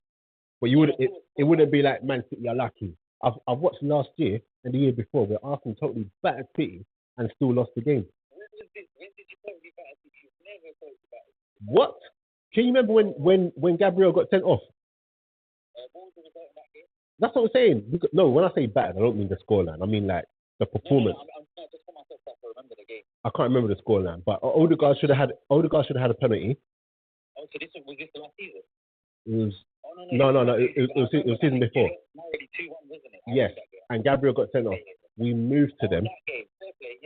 But it wouldn't be like Man City are lucky. I've watched last year and the year before where Arsenal totally battered City and still lost the game. When did you totally batter City? Never totally battered. What? Can you remember when Gabriel got sent off? What was the result of that game? That's what I'm saying. No, when I say battered, I don't mean the scoreline. I mean like the performance. No, I'm just for myself to remember the game. I can't remember the scoreline, but Odegaard should have had a penalty. Oh, so was this the last season? It was. No. It was season before. Already 2-1, wasn't it? Yes, and Gabriel got sent off. We moved to them.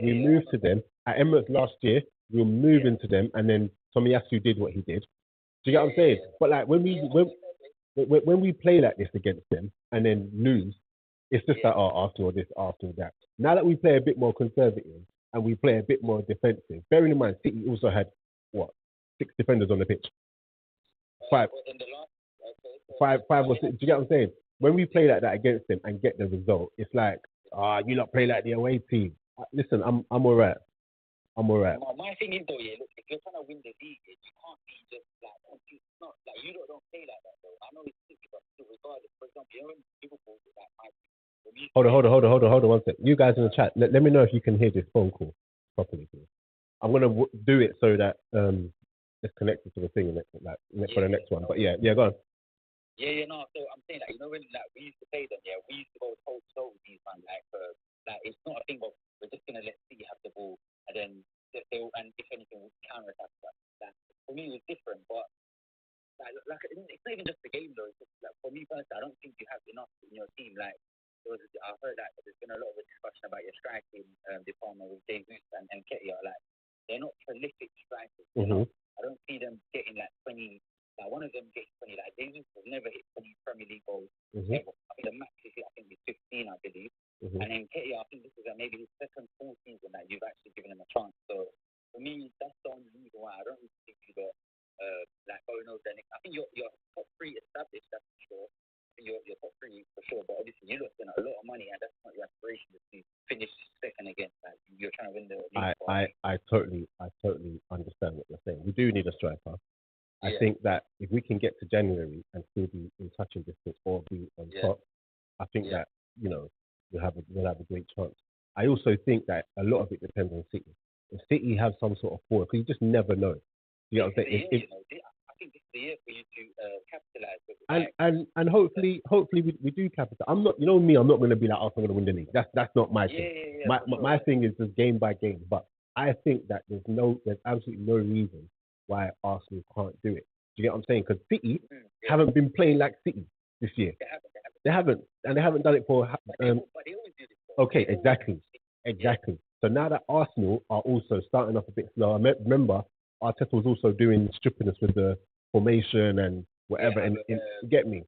We moved to them at Emirates last year. We were moving to them, and then Tomiyasu did what he did. Do you get what I'm saying? But like when we play like this against them and then lose, it's just like Arsenal this, Arsenal that. Now that we play a bit more conservative and we play a bit more defensive, bearing in mind City also had 6 defenders on the pitch. Five or 6. Do you get what I'm saying? When we play like that against them and get the result, it's like, you not play like the away team. Listen, I'm all right. My thing is though, look, if you're trying to win the league, you can't be just like, it's not like you don't play like that though. I know it's City, but still, regardless. For example, you know when Liverpool was like, hold on 1 sec. You guys in the chat, let me know if you can hear this phone call properly, please. I'm gonna do it so that it's connected to the thing for the next one. But yeah, go on. No. So I'm saying like, you know when like we used to play them, we used to go toe to toe with these man like it's not a thing of we're just gonna let City have the ball and then and if anything we'll counter attack that. For me it was different, but like it's not even just the game though. It's just, like, for me personally, I don't think you have enough in your team. Like I heard that there's been a lot of a discussion about your striking department with Jesus and Ketia. Like they're not prolific strikers. Mm-hmm. I don't see them getting like 20. Like one of them gets 20. Like Jesus has never hit 20 Premier League goals ever. I think the max is I think is 15, I believe. Mm-hmm. And then Ketia, I think this is maybe his second full season that you've actually given him a chance. So for me, that's the only reason why I don't really think you got like going over there. I think your top 3 established, that's for sure. I think your top 3 for sure. But obviously you lost in a lot of money, and that's not your aspiration to finish second again. Like you're trying to win the league. I totally understand what you're saying. We do need a striker. I think that if we can get to January and still be in touching distance or be on top, I think that we'll have a great chance. I also think that a lot of it depends on City. If City have some sort of forward, because you just never know. You know what I'm saying? I think this is the year for you to capitalize. And hopefully we do capitalize. I'm not, me, I'm not going to be like, I'm going to win the league. That's not my thing. My thing is just game by game. But I think that there's absolutely no reason why Arsenal can't do it. Do you get what I'm saying? Because City haven't been playing like City this year. They haven't, and they haven't done it for. But they always do this. Okay, exactly. So now that Arsenal are also starting off a bit slow, I remember Arteta was also doing stripping us with the formation and whatever, and get me,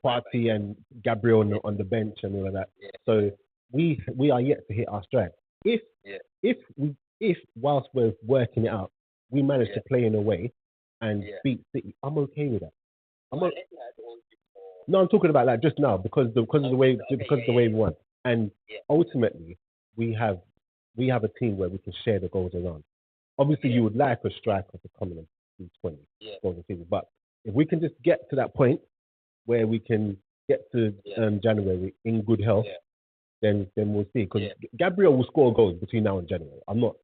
Party and Gabriel on the bench and all of that. Yeah. So we are yet to hit our stride. If whilst we're working it out, we manage to play in a way and beat City, I'm okay with that. No, I'm talking about like just now because of the way we won, and ultimately we have a team where we can share the goals around. Obviously, you would like a striker to come in and do 20 goals a season, but if we can just get to that point where we can get to January in good health, then we'll see. Because Gabriel will score goals between now and January. I'm not.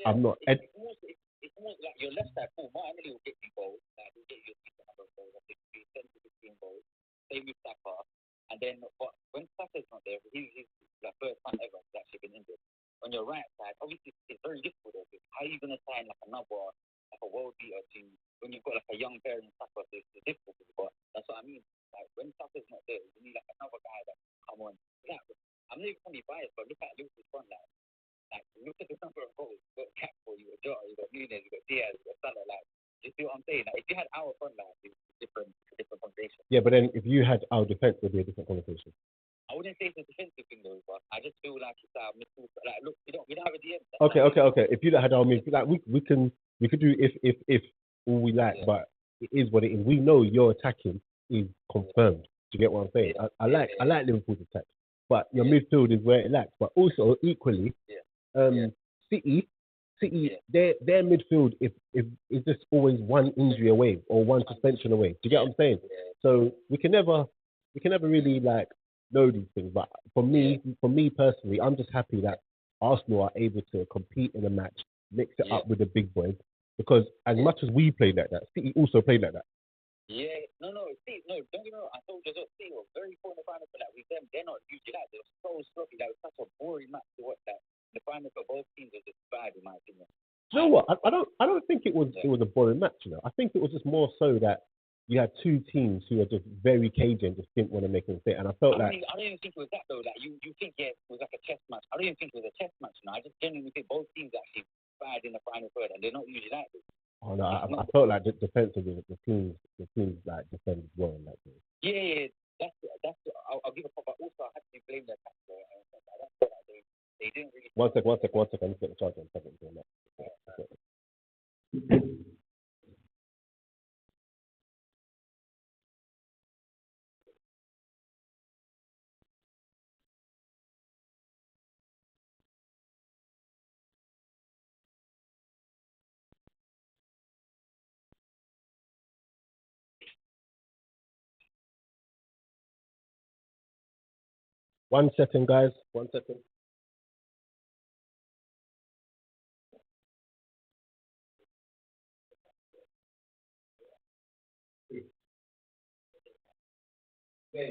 I'm not. It's almost like your left side. Martinelli will get you goals. Like, he'll get you a decent number of goals. I think 10 to 15 goals. Same with Saka. And then, but when Saka's not there, he's the first time ever he's actually been injured. On your right side, obviously it's very difficult. Though, how are you going to sign like another, like a world beater team when you've got like a young player in Saka? It's difficult. But that's what I mean. Like when Saka's not there, you need like another guy that come on. Yeah, I'm not even going to be biased, but look at Liverpool's front line. Like, look at the number of goals. You've got Capco, you've got Jota, you've got Nunes, you've got Diaz, you've got Salah. Like, you see what I'm saying? Like, if you had our front line, it's a different conversation. Yeah, but then if you had our defense, it would be a different conversation. I wouldn't say it's a defensive thing though, but I just feel like it's our midfield. Like, look, we don't have a DM. Okay. If you had our midfield, like we could do if all we like, but it is what it is. We know your attacking is confirmed. Do you get what I'm saying? I like Liverpool's attack, but your midfield is where it lacks. But also equally, City, their midfield is just always one injury away or one suspension away. Do you get what I'm saying? So we can never really like know these things. But for me personally, I'm just happy that Arsenal are able to compete in a match, mix it up with the big boys. Because as much as we played like that, City also played like that. Yeah, no, see, no, don't get me wrong. I told you, City were very poor in the final for that. With them, they're not usually that. They're so sloppy. That was such a boring match to watch. That the final for both teams was just bad, in my opinion. You know what? I don't think it was a boring match. You know, I think it was just more so that you had two teams who are just very cagey and just didn't want to make a mistake. And I felt I don't even think it was that though. Like you think it was like a test match. I don't even think it was a test match. No, I just genuinely think both teams actually bad in the final third, and they're not usually like this. Oh no, I felt like defensively the teams like defended well in that game. Yeah, that's. I'll give a pop. But also, I have to blame their attack. That's what they didn't really. One second. I need to get the charger on second. One second, guys. 1 second. Yeah.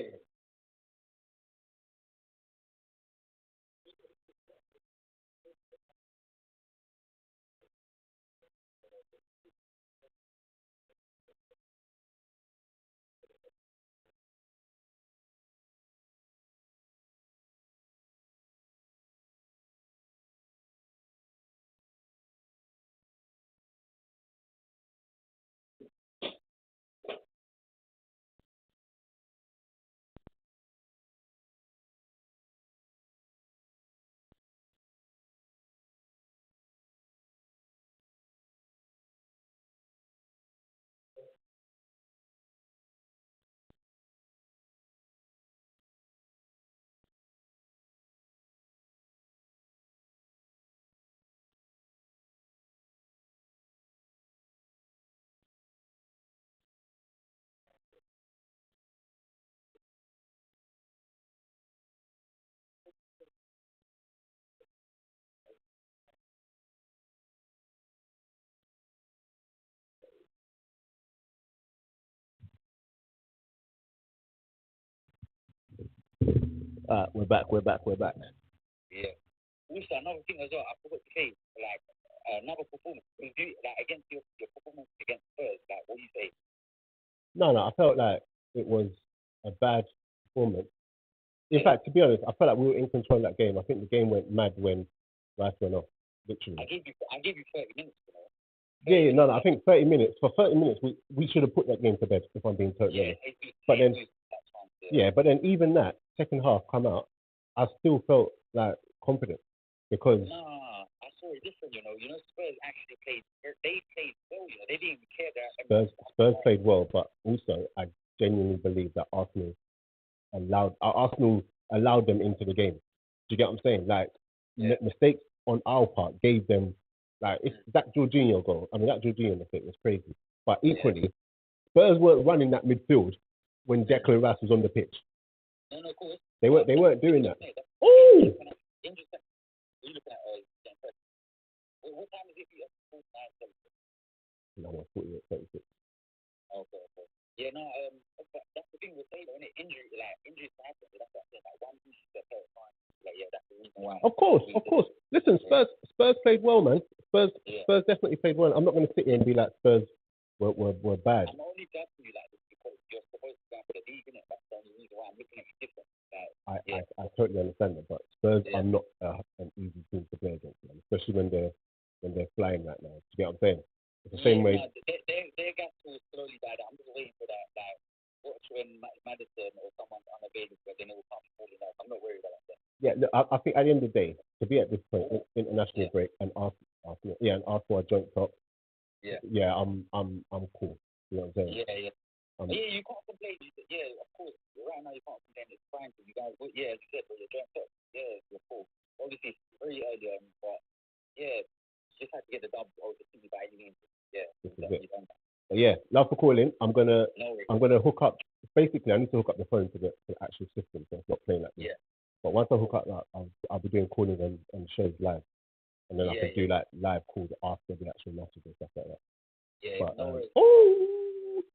We're back. Yeah. Also, another thing as well, I forgot to say, like, another performance. Like, against your performance against Spurs, like, what do you say? No, I felt like it was a bad performance. In fact, to be honest, I felt like we were in control of that game. I think the game went mad when Rice went off, literally. I gave you 30 minutes, you know. Yeah, I think 30 minutes. For 30 minutes, we should have put that game to bed, if I'm being totally honest. But then, but then even that, second half come out, I still felt like confident because... Nah, I saw it different, you know. You know, Spurs actually played well, you know. They didn't even care that... Spurs played well, but also I genuinely believe that Arsenal allowed them into the game. Do you get what I'm saying? Like, mistakes on our part gave them... Like, it's that Jorginho goal. I mean, that Jorginho mistake was crazy. But equally, Spurs weren't running that midfield when Declan Rice was on the pitch. No, of course. They weren't doing that. Oh! Interesting. You're looking at what time is it for you? 49, 48, 36. Okay. Yeah, no, but that's the thing with Taylor, when injuries happen, that's what I said, like one piece is the first time. Like, yeah, that's the reason why. Of course. Listen, Spurs played well, man. Spurs definitely played well. I'm not going to sit here and be like Spurs were bad. I'm only asking you like this because you're supposed to go for the league, innit? That's the only reason why I'm looking at it different. Like, I totally understand that, but Spurs are not an easy team to play against, man. Especially when they're flying right now. Do you get what I'm saying? It's the same way. No, their gas will slowly die down. I'm just waiting for that. Like, watch when Madison or someone's unavailable, then it will come falling out. I'm not worried about that. Yeah, look, I think at the end of the day, to be at this point, international break, and Arsenal are joint top. Yeah, I'm cool. You know what I'm saying? Yeah. You can't complain. Yeah, of course. Right now, you can't complain. It's fine for you guys. But yeah, as you said, but you're joint top. Yeah, you're cool. Obviously, it's very early on, but yeah, just have to get the dub over the city by any means. Yeah, but yeah, love for calling. I'm gonna hook up. Basically, I need to hook up the phone to the actual system, so it's not playing like this. Yeah. But once I hook up, I'll be doing calling and shows live, and then I can do like live calls after the actual matches and stuff like that. Yeah. But,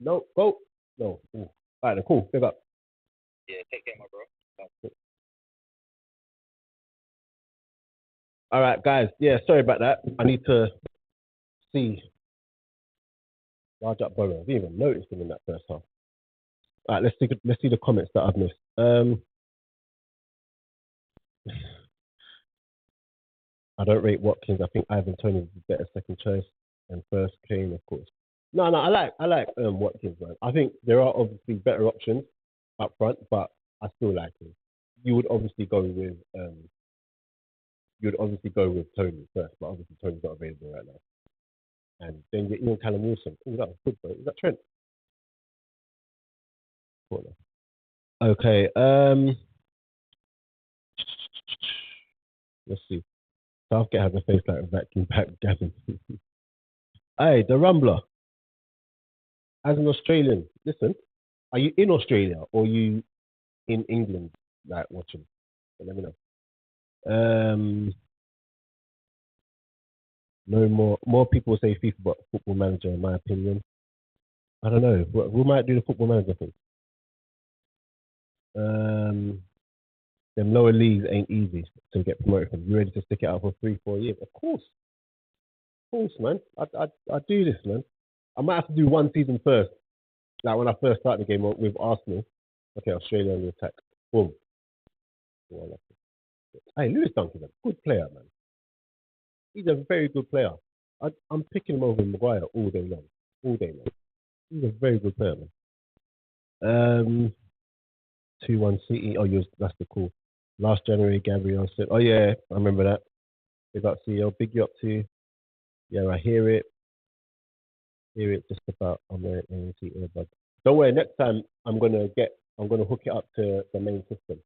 no, go. No. All right, then, cool. Big up. Yeah, take care, my bro. No. All right, guys. Yeah, sorry about that. I need to see Rajat Burrow. I didn't even notice him in that first half. All right, let's see the comments that I've missed. I don't rate Watkins. I think Ivan Toney is a better second choice, and first Kane, of course. No, I like Watkins, man. I think there are obviously better options up front, but I still like him. You would obviously go with Tony first, but obviously Tony's not available right now. And then you're Ian Callum Wilson. Oh, that was good, bro. Is that Trent? Okay. Let's see. Southgate has a face like a vacuum pack Gavin. Hey, the Rumbler. As an Australian, listen, are you in Australia or are you in England, like watching? So let me know. No more people say FIFA, but Football Manager, in my opinion. I don't know. We might do the Football Manager thing. Them lower leagues ain't easy to get promoted from. You ready to stick it out for 3-4 years? Of course, man. I do this, man. I might have to do one season first. Like when I first started the game with Arsenal. Okay, Australia on the attack. Boom. Hey, Lewis Duncan, a good player, man. He's a very good player. I'm picking him over Maguire all day long. He's a very good player, man. 2-1 City. Oh, that's the call. Last January, Gabriel said, oh, yeah, I remember that. Big up CEO. Big you up to. Yeah, I hear it. Just about on the ANC earbud. Don't worry, next time I'm gonna hook it up to the main system.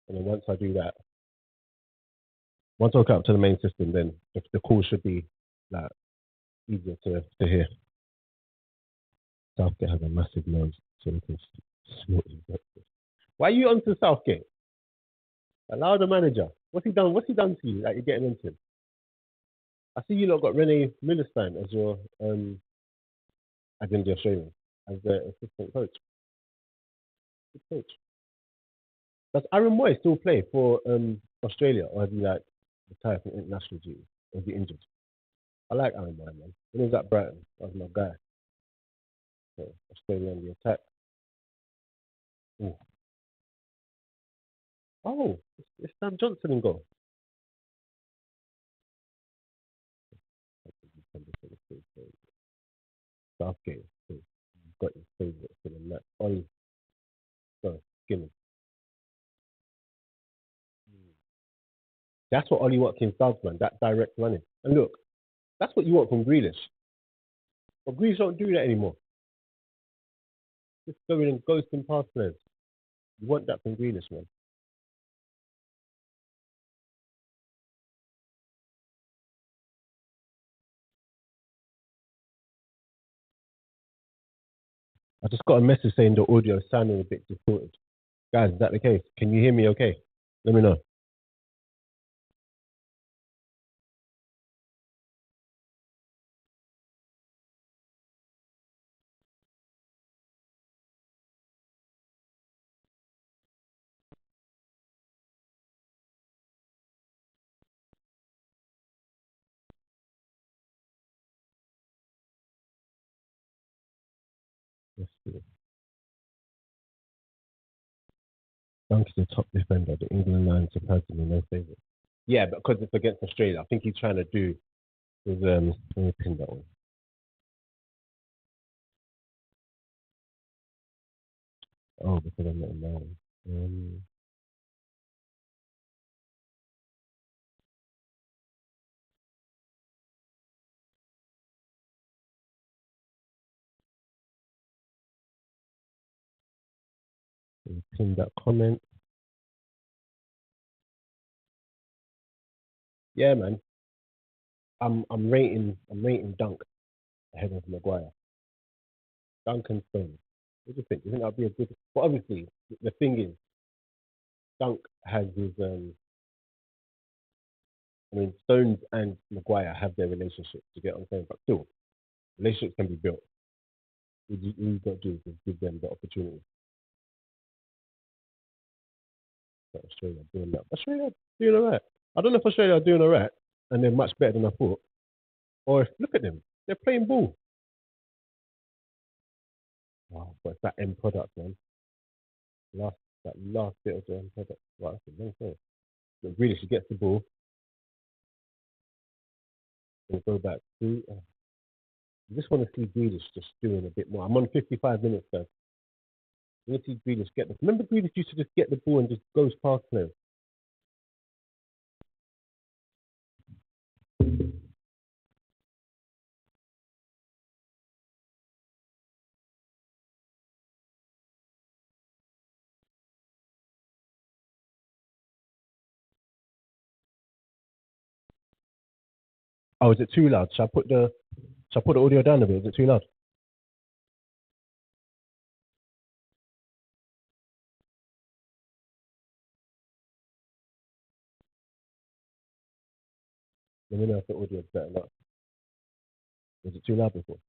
And then once I hook it up to the main system, then the call should be like easier to hear. Southgate has a massive nose, so we can snort his breakfast. Why are you onto Southgate? Allow the manager. What's he done? What's he done to you? Like you're getting into him? I see you lot got Rene Millerstein as your as in the Australian, as the assistant coach. Good coach. Does Aaron Moy still play for Australia, or has he like retired from international duty? Or is he injured? I like Aaron Moy, man. When he was at Brighton, that was my guy. So Australia on the attack. Ooh. Oh, it's Sam Johnson in goal. Southgate. So you've got your favourite for the match. Ollie. So, Skinner. That's what Ollie Watkins does, man. That direct running. And look, that's what you want from Grealish. But Grealish don't do that anymore. Just going and ghosting past players. You want that from Grealish, man. I just got a message saying the audio is sounding a bit distorted. Guys, is that the case? Can you hear me okay? Let me know. Let's see. Dunk is the top defender. The England line surprisingly no favourite. Yeah, because it's against Australia. I think he's trying to do with let me pin that one. Oh, because I'm not in that one. Pin that comment. Yeah, man. I'm rating Dunk ahead of Maguire. Dunk and Stone. What do you think? Do you think that'll be a good? But obviously, the thing is, Dunk has his. I mean, Stones and Maguire have their relationship. To get what I'm saying, but still, relationships can be built. What you've got to do is give them the opportunity. But Australia doing that. Australia doing all right. I don't know if Australia are doing all right and they're much better than I thought. Or if, look at them, they're playing ball. Wow, but it's that end product, man. Last that last bit of the end product. Wow, that's a long thing. But really, she gets the ball and go back. See, I just want to see Grealish just doing a bit more. I'm on 55 minutes though. I want to see Grealish get the. Remember, Grealish used to just get the ball and just goes past players. Oh, is it too loud? Should I put the audio down a bit? Is it too loud? Let me know if the audio is better or not. Was it too loud before?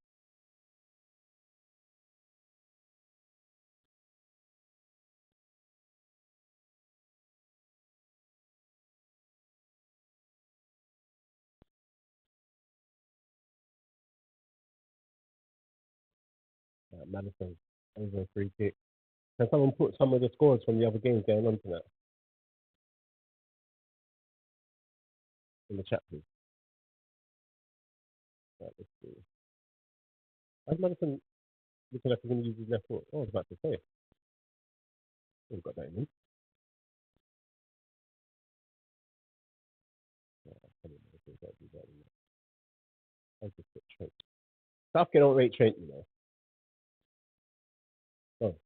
Madison over a free kick. Can someone put some of the scores from the other games going on tonight in the chat, please? Right, let's see. How's Madison looking like he's going to use his left foot? Oh, I was about to say. We've got that in him. Yeah, I don't know if we've got to do that in there. I'll just put Trent. Southgate don't rate Trent, you know. Oh.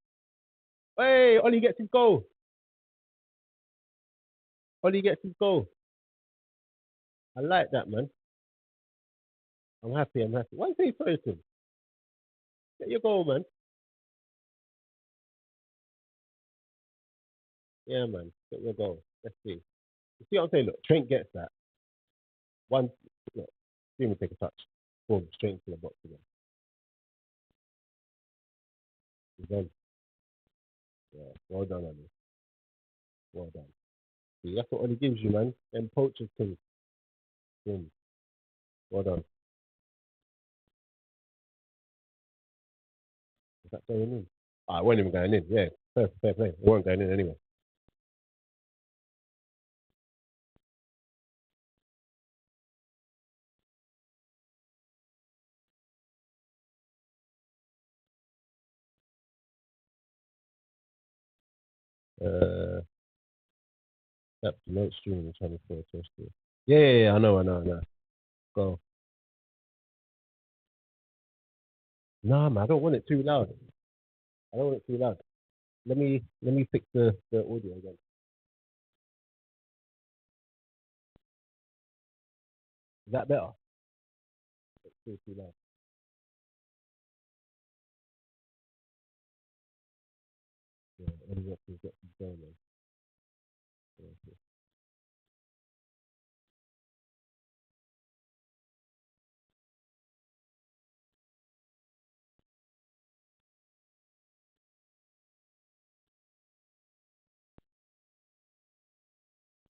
Hey, Ollie gets his goal. Ollie gets his goal. I like that, man. I'm happy. Why are you saying to him? Get your goal, man. Yeah, man. Get your goal. Let's see. You see what I'm saying? Look, Trent gets that. One, look, see me take a touch. Boom, straight into the box again. He's done. Yeah, well done, Ollie. Well done. See, that's what Ollie gives you, man. Them poachers things. Boom. Well done. Is that going in? Ah, it wasn't even going in. Yeah, fair play. It wasn't going in anyway. That's no streaming channel for a test. Yeah. I know. Go. Nah, man, I don't want it too loud. I don't want it too loud. Let me fix the audio again. Is that better? It's still too loud. Yeah, let me get to going, man. Yeah.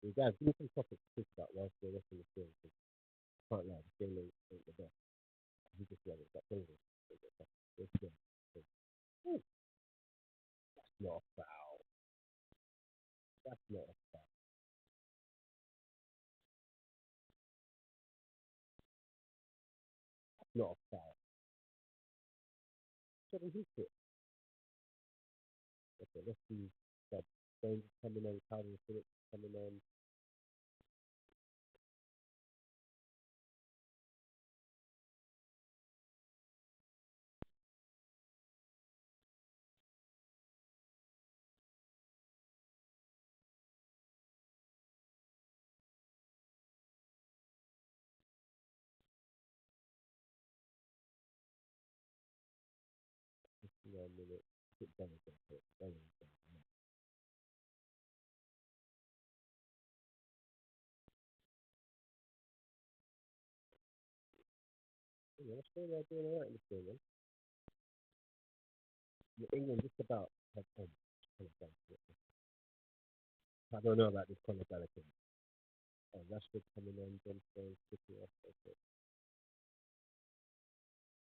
So guys, give me some topics to think about whilst we're watching the film. 'Cause I can't lie, the game ain't the best. We just love it. That's over. Let's go. Ooh, that's not a foul. That's not a foul. That's not a foul. Seven hits it. Okay, let's see. That Stones coming on, Calvin Phillips coming on. You know, a minute. Sit down again. Down again. Yeah, Australia are doing alright in this game, man. Yeah, England just about have Conor Gallagher. I don't know about this Conor Gallagher. Rashford coming on, John Stones picking off. Okay.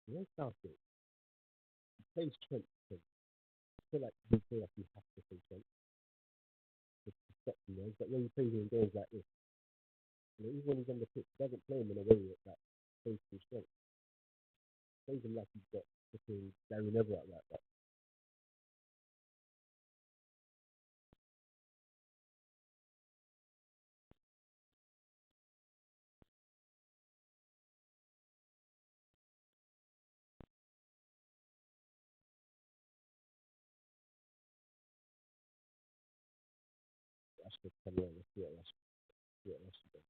You know Southgate, he plays Trent. I feel like he has to play Trent to stop, you know. But when he plays in games like this, you know, even when he's on the pitch, he doesn't play him in a way that plays to his strength. He plays him like he's got fucking Gary Neville at right back. Rashford coming on, let's see what Rashford, see what Rashford does.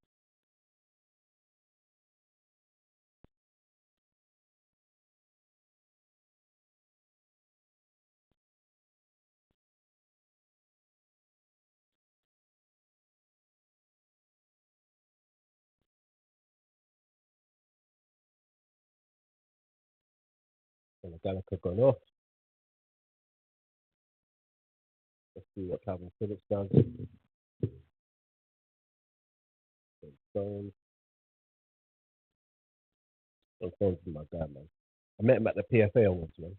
And Gallagher gone off. Let's see what Calvin Phillips does. Stones. Stones is my guy, man. I met him at the PFA once, man.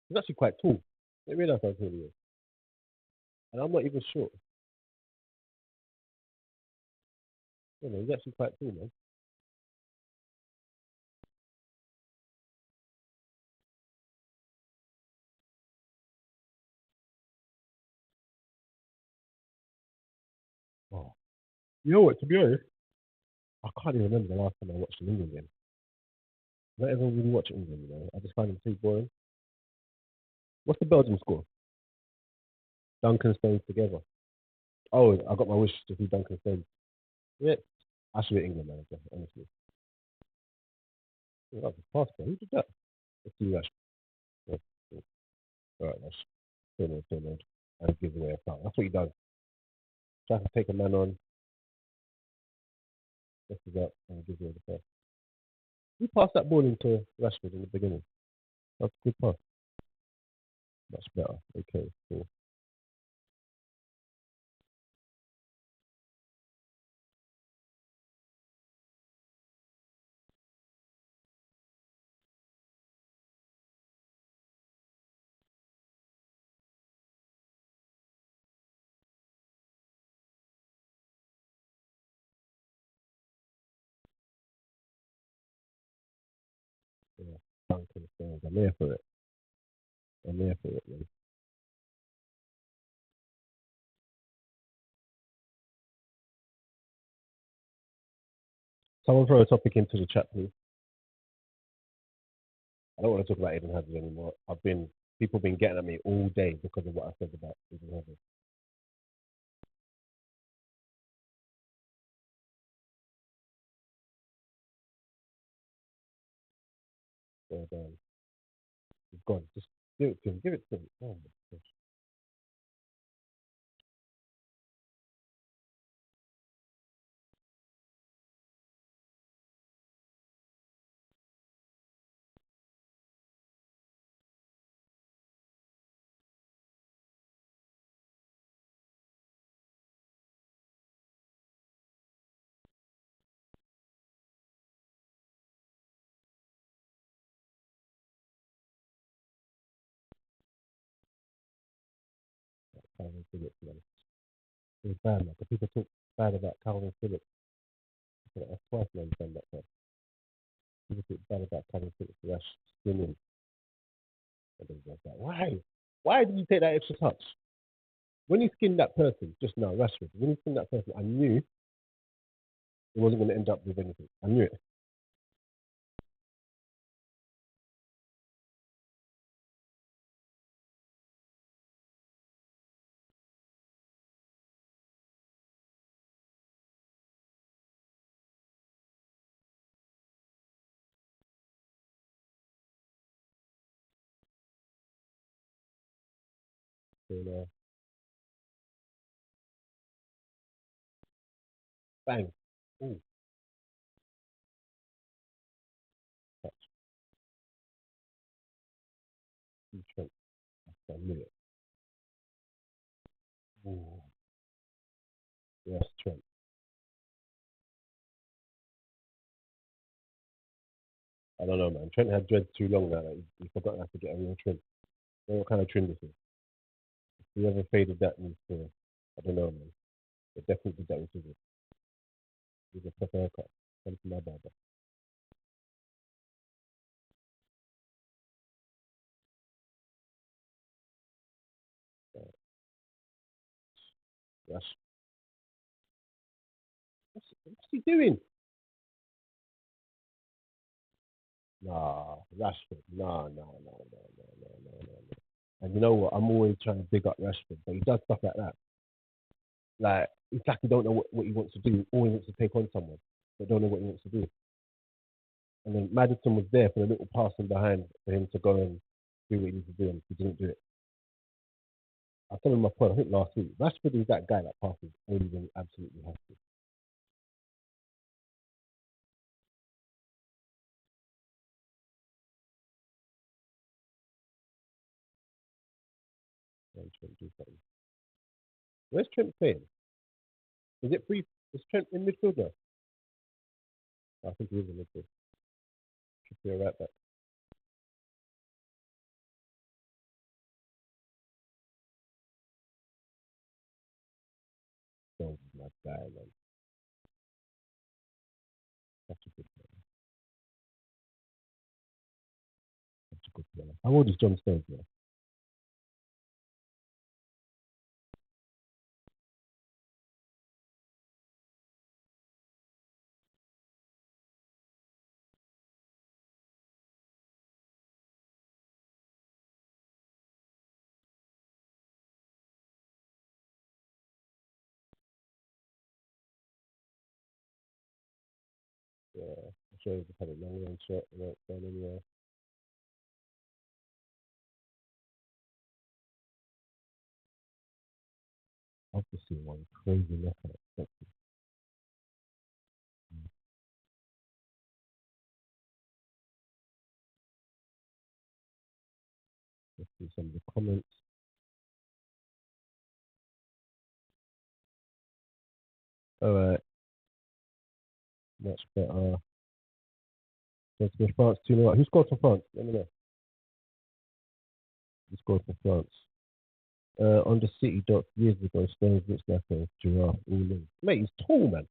He's actually quite tall. I didn't realize how tall he is. And I'm not even short. You know, he's actually quite tall, man. Oh. You know what, to be honest, I can't even remember the last time I watched an England game. I don't ever really watch England, you know. I just find them too boring. What's the Belgium score? Duncan Stones together. Oh, I got my wish to see Duncan Stones. Yeah, I should be England manager, honestly. Oh, that was a pass, man. Who did that? Let's see Rash. Yeah, yeah. All right, Rash. Turn on. And gives away a foul. That's what he does. Tries to take a man on, messes up, and gives away the pass. He passed that ball into Rashford in the beginning. That's a good pass. Much better. Okay, cool. Yeah. Duncan Stones. I'm here for it. I'm here for it, man. Someone throw a topic into the chat, please. I don't want to talk about Eden Hazard anymore. People have been getting at me all day because of what I said about Eden Hazard. So, he's gone. Just give it to him. Give it to him. Oh my gosh. Calvin Phillips, man. It was bad, man. Because people talk bad about Calvin Phillips. That's twice now you've done that, man. People talk bad about Calvin Phillips, rash skinning. And then like, why? Why did you take that extra touch? When you skinned that person just now, Rashford, when you skinned that person, I knew it wasn't going to end up with anything. I knew it. So, bang. Ooh, touch. Trent. I knew it. Ooh, yes, Trent. I don't know, man. Trent had dreads too long now. Like, he forgot how to get a real trim. You know what kind of trim this is? Whoever faded that needs to, I don't know, man. They definitely did that with scissors. With a proper haircut. Come to my barber. Rash. What's he doing? Nah, Rashford. Nah, nah, nah, nah, nah, nah, nah, nah, nah. And you know what? I'm always trying to big up Rashford, but he does stuff like that. Like, it's like he don't know what he wants to do. Always wants to take on someone, but don't know what he wants to do. And then Madison was there for a little passing behind for him to go and do what he needs to do, and he didn't do it. I told him my point, I think last week. Rashford is that guy that passes only when he absolutely has to. Trent do something. Where's Trent playing? Is it free? Is Trent in midfield now? I think he is in midfield. Should be a right back. Jones is my guy, man. Such a good player. Such a good player. How old is John Stones now? Yeah, I'm sure he's had a long range shot and it's going anywhere. I've just seen one crazy knockout. Let's see some of the comments. All right, much better. Let's go France 2-0. Who scored for France? Let me know. Who scored for France? On the City doc years ago, Stones looks like a giraffe all in. Mate, he's tall, man.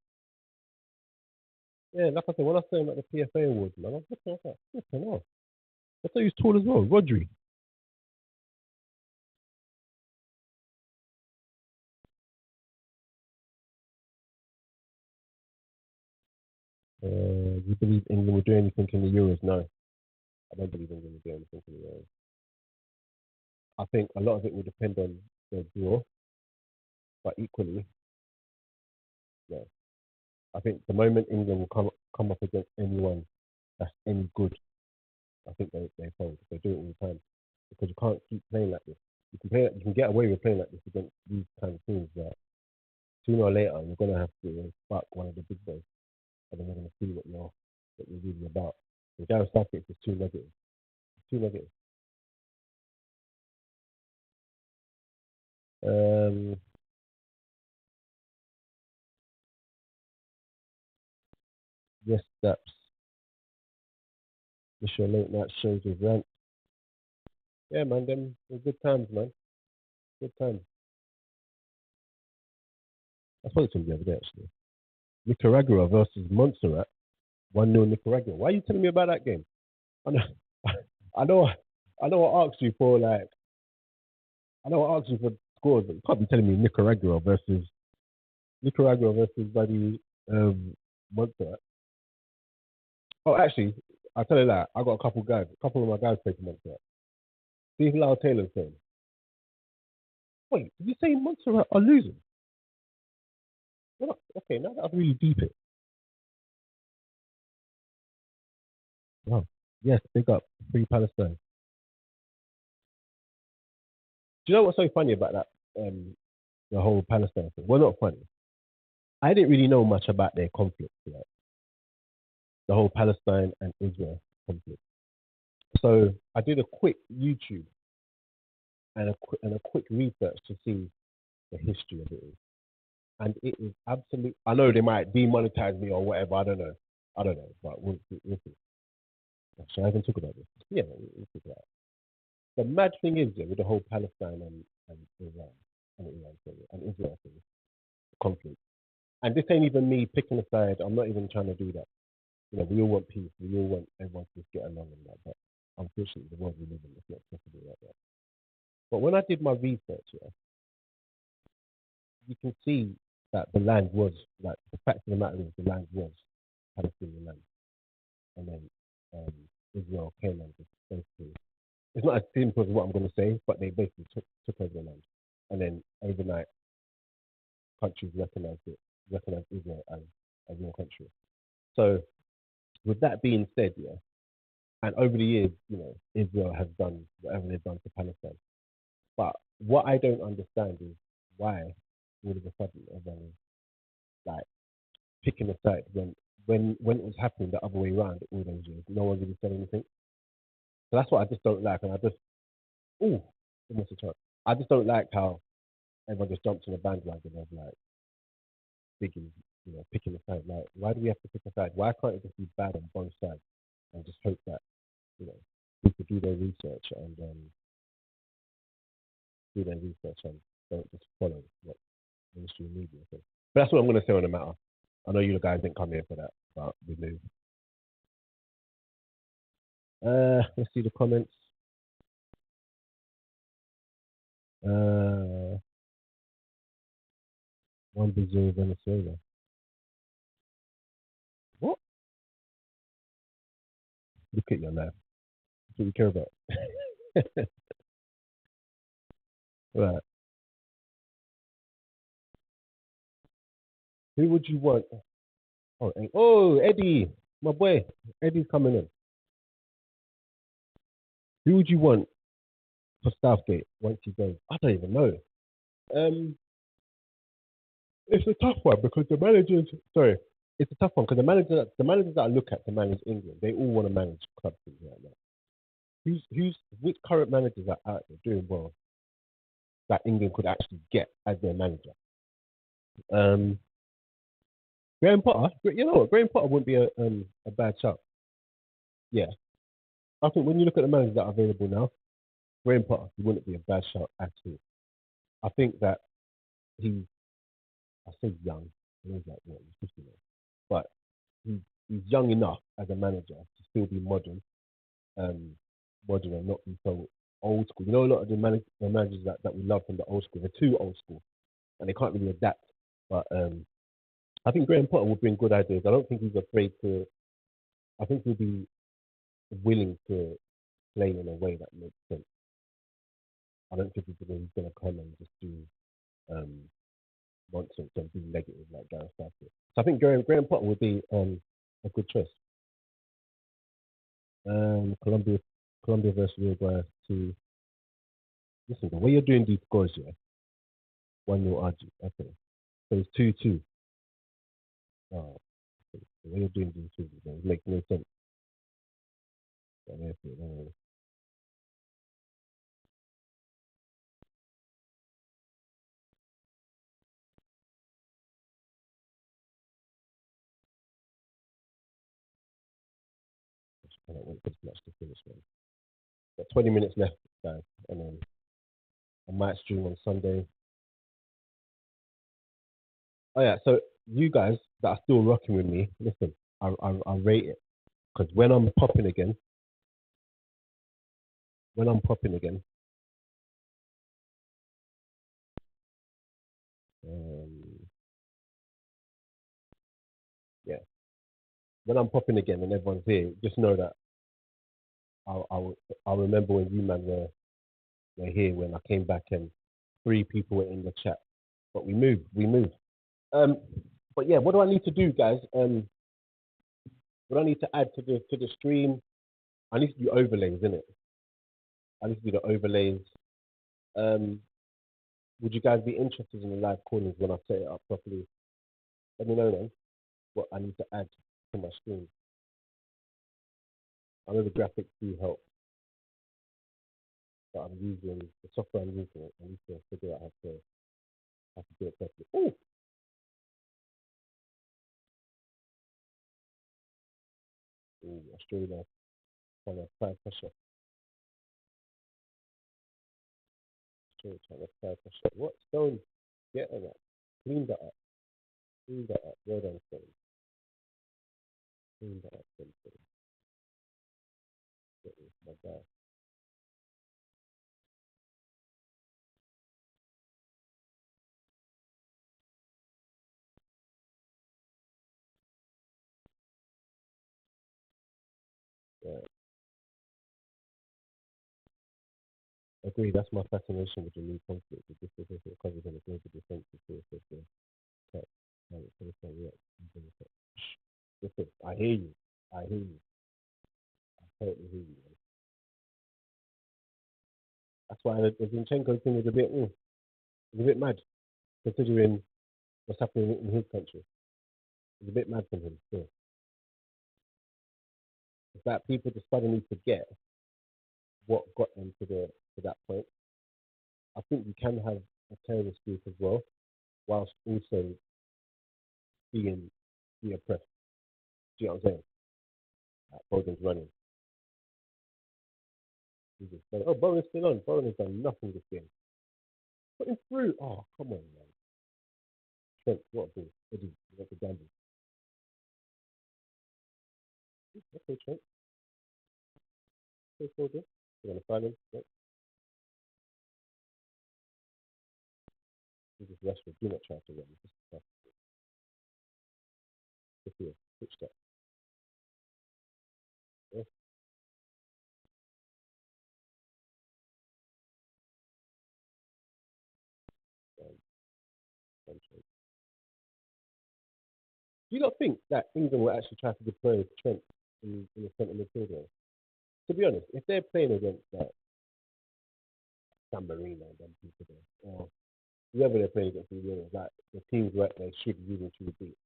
Yeah, like I said, when I saw him at the PFA Awards, man, I was looking at that. Flipping hell. I thought he was tall as well. Rodri. Do you believe England will do anything in the Euros? No, I don't believe England will do anything in the Euros. I think a lot of it will depend on the draw, but equally, yeah. I think the moment England will come up against anyone that's any good, I think they fold. They do it all the time because you can't keep playing like this. You can get away with playing like this against these kind of teams. That sooner or later you're gonna have to fuck one of the big boys, and then they're gonna see what you're really about. The Gareth Southgate is too negative. It's too negative. Um, yes, Daps. This your late night shows with rant. Yeah, man, them were good times, man. Good times. I spoke to him the other day actually. Nicaragua versus Montserrat. 1-0 Nicaragua. Why are you telling me about that game? I know, I know, I know. I asked you for like, I know I asked you for scores, but you can't be telling me Nicaragua versus bloody Montserrat. Oh, actually, I'll tell you that I got a couple of my guys play for Montserrat. Steve Lau Taylor's saying, wait, did you say Montserrat are losing? Okay, now that I've really deep it. Wow. Yes, big up. Free Palestine. Do you know what's so funny about that? The whole Palestine thing. Well, not funny. I didn't really know much about their conflict, like the whole Palestine and Israel conflict. So I did a quick YouTube and a quick research to see the history of it. And it is absolute. I know they might demonetize me or whatever. I don't know. But we'll see. Should I even talk about this? Yeah, we'll talk about it. The mad thing is, yeah, with the whole Palestine and Iran and Israel thing, conflict. And this ain't even me picking a side. I'm not even trying to do that. You know, we all want peace. We all want everyone to just get along and that. But unfortunately, the world we live in is not possible like that. But when I did my research, yeah, you can see that the land was, like, the fact of the matter is the land was Palestinian land. And then Israel came and just basically, it's not as simple as what I'm going to say, but they basically took over the land. And then overnight, countries recognized Israel as real country. So with that being said, yeah, and over the years, you know, Israel has done whatever they've done to Palestine. But what I don't understand is why all of a sudden everyone is like picking a side when it was happening the other way around all those years, no one really said anything. So that's what I just don't like, and I just almost a chance. I just don't like how everyone just jumps on the bandwagon of like digging, you know, picking a side. Like, why do we have to pick a side? Why can't it just be bad on both sides and just hope that, you know, people do their research and don't just follow what mainstream media says. But that's what I'm going to say on the matter. I know you guys didn't come here for that, but we move. Let's see the comments. 1-0 Venezuela. What? Look at your life. That's what you care about. Right. Who would you want? Oh, Eddie, my boy. Eddie's coming in. Who would you want for Southgate once he goes? I don't even know. It's a tough one because the managers. Sorry, it's a tough one because the managers that I look at to manage England, they all want to manage club teams right now. Which current managers are out there doing well that England could actually get as their manager? Graham Potter. You know what? Graham Potter wouldn't be a bad shout. Yeah, I think when you look at the managers that are available now, Graham Potter, he wouldn't be a bad shout at all. I think that he's, I say young, he's like what, he's 50 now, but he's young enough as a manager to still be modern and not be so old school. You know, a lot of the managers that we love from the old school, they're too old school and they can't really adapt. But I think Graham Potter will bring good ideas. I don't think he's afraid to. I think he'll be willing to play in a way that makes sense. I don't think he's going to come and just do nonsense and be negative like Gareth Southgate. So I think Graham Potter would be a good choice. Colombia versus Uruguay to listen. The way you're doing these scores, yeah, 1-0 Argent. Okay, so it's 2-2. Oh, okay. The way you're doing these two, it makes no sense. I don't want this match to finish, man. Got 20 minutes left, guys, and then I might stream on Sunday. Oh yeah. So you guys that are still rocking with me, listen, I rate it because when I'm popping again, um, yeah, when I'm popping again and everyone's here, just know that I'll remember when you man were here when I came back and three people were in the chat. But we moved. Um, but yeah, what do I need to do, guys? What do I need to add to the stream? I need to do overlays, innit? I need to do the overlays. Um, would you guys be interested in the live corners when I set it up properly? Let me know then what I need to add to my stream. I know the graphics do help, but I'm using the software I'm using. I need to figure out how to do it properly. Oh, Australia trying to apply pressure. Australia trying to apply pressure. What Stone? Get on that. Clean that up. Clean that up. Well done, Stone. Clean that up, Stone. My guy. Yeah. Agree. That's my fascination with the new conflict. The different covers and the global defensive forces. Listen, I hear you. I hear you. I totally hear you. Man. That's why the Zinchenko thing is a bit mad, considering what's happening in his country. It's a bit mad from him. Still, it's that people just suddenly forget what got them to that point. I think you can have a terrorist group as well, whilst also being the oppressed. Do you know what I'm saying? Like Foden's running. He's just saying, oh, Bowen's still on. Bowen has done nothing this game. Put him through. Oh, come on, man. Trent, what a ball. Eddie, you got the gamble. Okay, Trent. Okay, Foden. You're going to find him. Yep. This is Rashford. Do not try to run. Just here. Switch that. Yeah. Um, Do you not think that England will actually try to deploy Trent in the centre midfield role? To be honest, if they're playing against like San Marino and them people there, or whoever they're playing against in Europe, like the teams where they should really truly beat,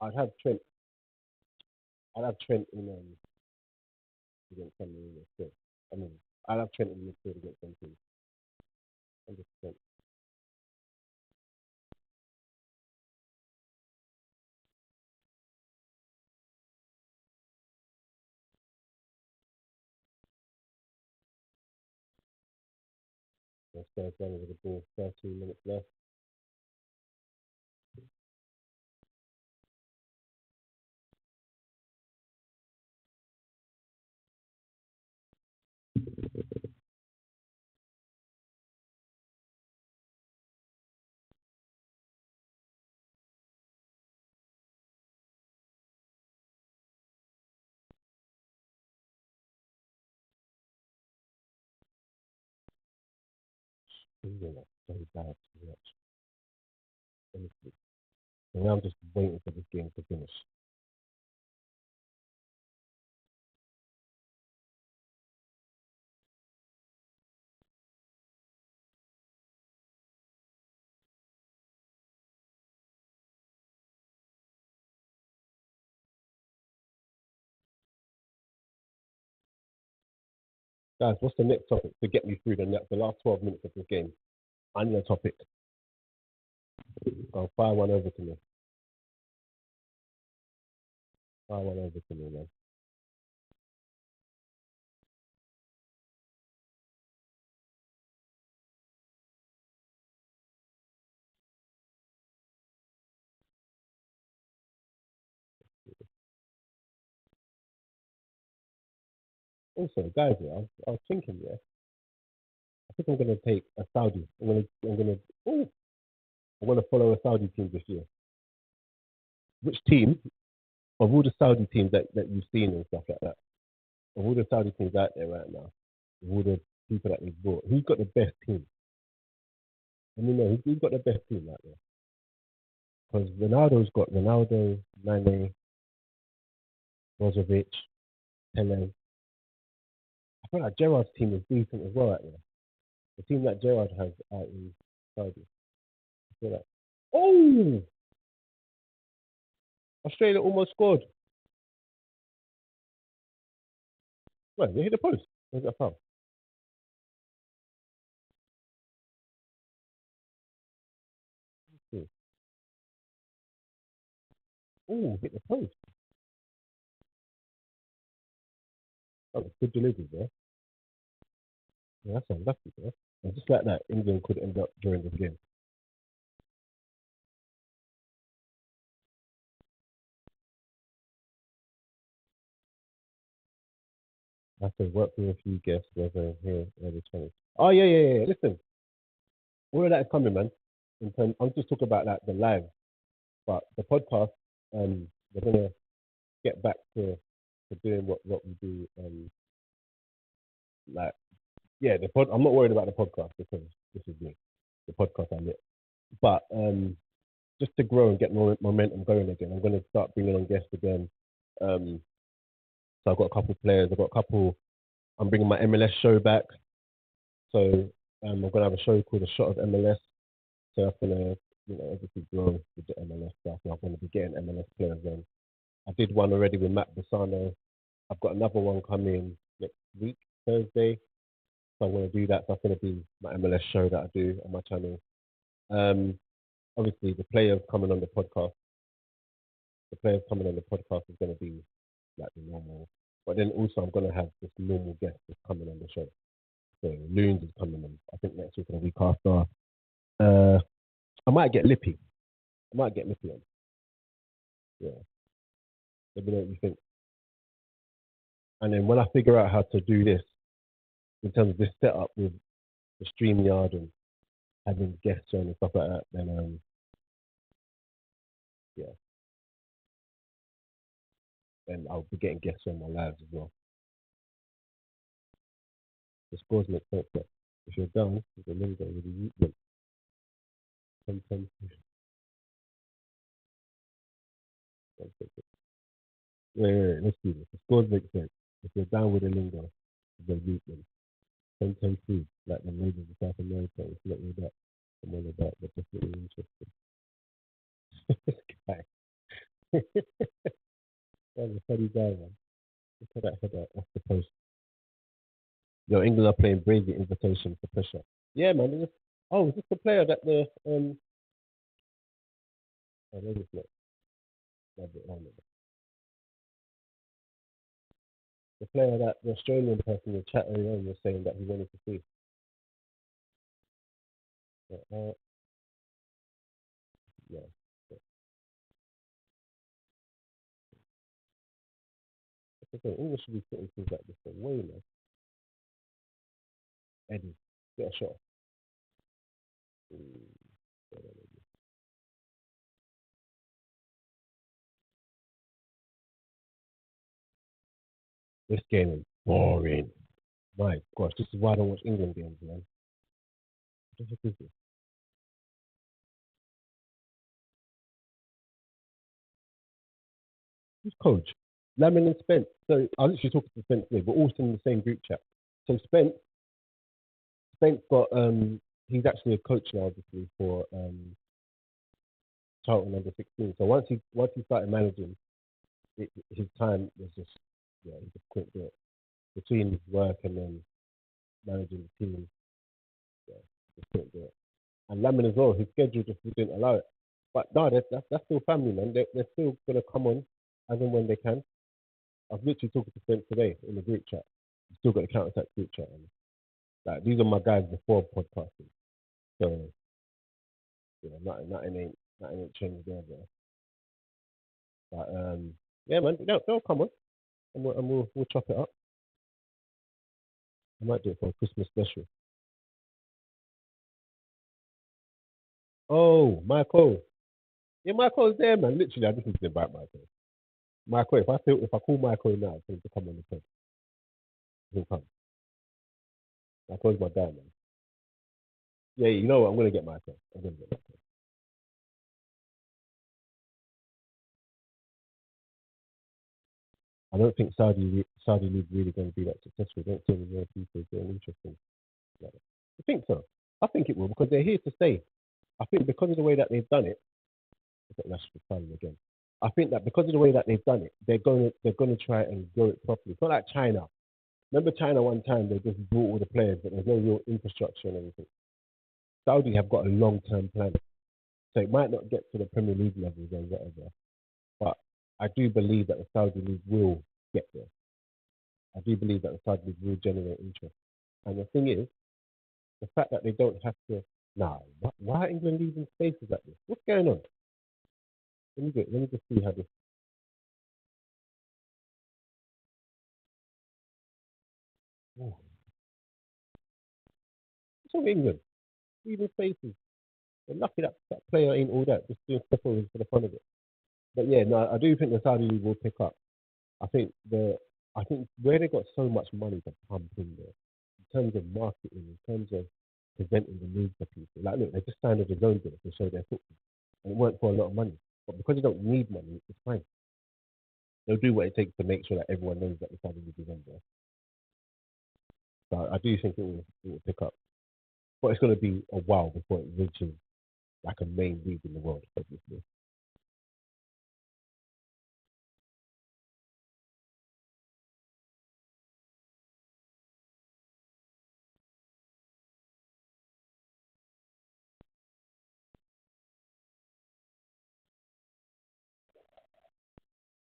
I'd have Trent. I'd have Trent in against San Marino still. I mean, I'd have Trent in the midfield against them teams. 100%. Spurs running with the ball, 13 minutes left. England are so bad to watch, honestly. And now I'm just waiting for this game to finish. Guys, what's the next topic to get me through the last 12 minutes of this game? I need a topic. I'll fire one over to me. Fire one over to me, man. Also, guys, yeah, I was thinking, yeah, I think I'm gonna take a Saudi. Oh, I'm gonna follow a Saudi team this year. Which team of all the Saudi teams that you've seen and stuff like that, of all the Saudi teams out there right now, of all the people that they've brought, who's got the best team? I mean, no, who's got the best team out there? Because Ronaldo's got Ronaldo, Mane, Brozovic, Pele. I feel like Gerard's team is decent as well out there. The team that Gerard has out in Saudi. I feel like, oh, Australia almost scored. Well, they hit the post. Was it a foul? Oh, hit the post. That was good delivery there. Yeah, that's unlucky there. And just like that, England could end up during the game. I have to work with a few guests whether here early 20s. Oh, yeah. Listen, all of that is coming, man. I'm just talking about like the live, but the podcast, we're going to get back to doing what we do. Like, yeah, I'm not worried about the podcast because this is me. The podcast I lit. But just to grow and get more momentum going again, I'm going to start bringing on guests again. So I've got a couple of players. I'm bringing my MLS show back. So I'm going to have a show called A Shot of MLS. So that's going to, obviously grow with the MLS stuff. And I'm going to be getting MLS players in. I did one already with Matt Bassano. I've got another one coming next week, Thursday. So I'm going to do that. So that's going to be my MLS show that I do on my channel. Obviously, the players coming on the podcast is going to be like the normal. But then also, I'm going to have this normal guest that's coming on the show. So Loons is coming on, I think next week or the week after. I might get Lippy. On. Yeah. Let me know what you think. And then when I figure out how to do this, in terms of this setup with the StreamYard and having guests on and stuff like that, then yeah, then I'll be getting guests on my lives as well. The scores make sense, but if you're down, you can really go with the youth. Sometimes, let's do this. The scores make sense. If you're down with the lingo, the youth, then 10-10 like the ladies of South America, if you let me that, I'm all about, but definitely interested. This guy. That's a funny guy, man. Look at that header off the post. Yo, England are playing Brady invitation for pressure. Yeah, man. Is this the player that oh, maybe it's not. The player that the Australian person in the chat earlier on was saying that he wanted to see. Yeah. English should be putting things like this away, man. Eddie, get a shot. This game is boring. My gosh, this is why I don't watch England games, man. What the heck is this? Who's coach? Lamin and Spence. So I was literally talking to Spence today. We're also in the same group chat. So Spence got he's actually a coach now, obviously for Charlton under 16. So once he started managing, his time was just he just couldn't do it between his work and then managing the team. Yeah, just couldn't do it. And Lamin as well, his schedule just didn't allow it. But no, that's still family, man. They're still gonna come on as and when they can. I was literally talking to Spence today in the group chat. I've still got the counter attack group chat. And, like these are my guys before podcasting. So nothing ain't changed there, bro. But yeah, man, they'll come on and we'll chop it up. I might do it for a Christmas special. Oh, Michael. Yeah, Michael's there, man. Literally, I just need to invite Michael. Michael, if I call Michael now, for him to come on the pod, he'll come. Michael's my guy, man. Yeah, you know what? I'm gonna get Michael. I'm gonna get Michael. I don't think Saudi League really going to be that successful. I don't see any more people getting interested. Like that. I think so. I think it will because they're here to stay. I think because of the way that they've done it, I think Rashford filing again. I think that because of the way that they've done it, they're gonna try and grow it properly. It's not like China. Remember China one time they just bought all the players, but there's no real infrastructure and everything. Saudi have got a long term plan, so it might not get to the Premier League levels or whatever, but I do believe that the Saudi League will get there. I do believe that the Saudi League will generate interest. And the thing is, the fact that they don't have to. Nah, why are England leaving spaces like this? What's going on? Let me just see how this. Oh, what's wrong with England? Leaving spaces. They're lucky that that player ain't all that. Just doing stuff for the fun of it. But yeah, no, I do think the Saudi League will pick up. I think I think where they got so much money to pump in there, in terms of marketing, in terms of presenting the league to people. Like, look, they just signed a zone deal to show their football, and it weren't for a lot of money. But because they don't need money, it's fine. They'll do what it takes to make sure that everyone knows that the Saudi League is on there. So I do think it will pick up, but it's going to be a while before it reaches like a main league in the world, obviously.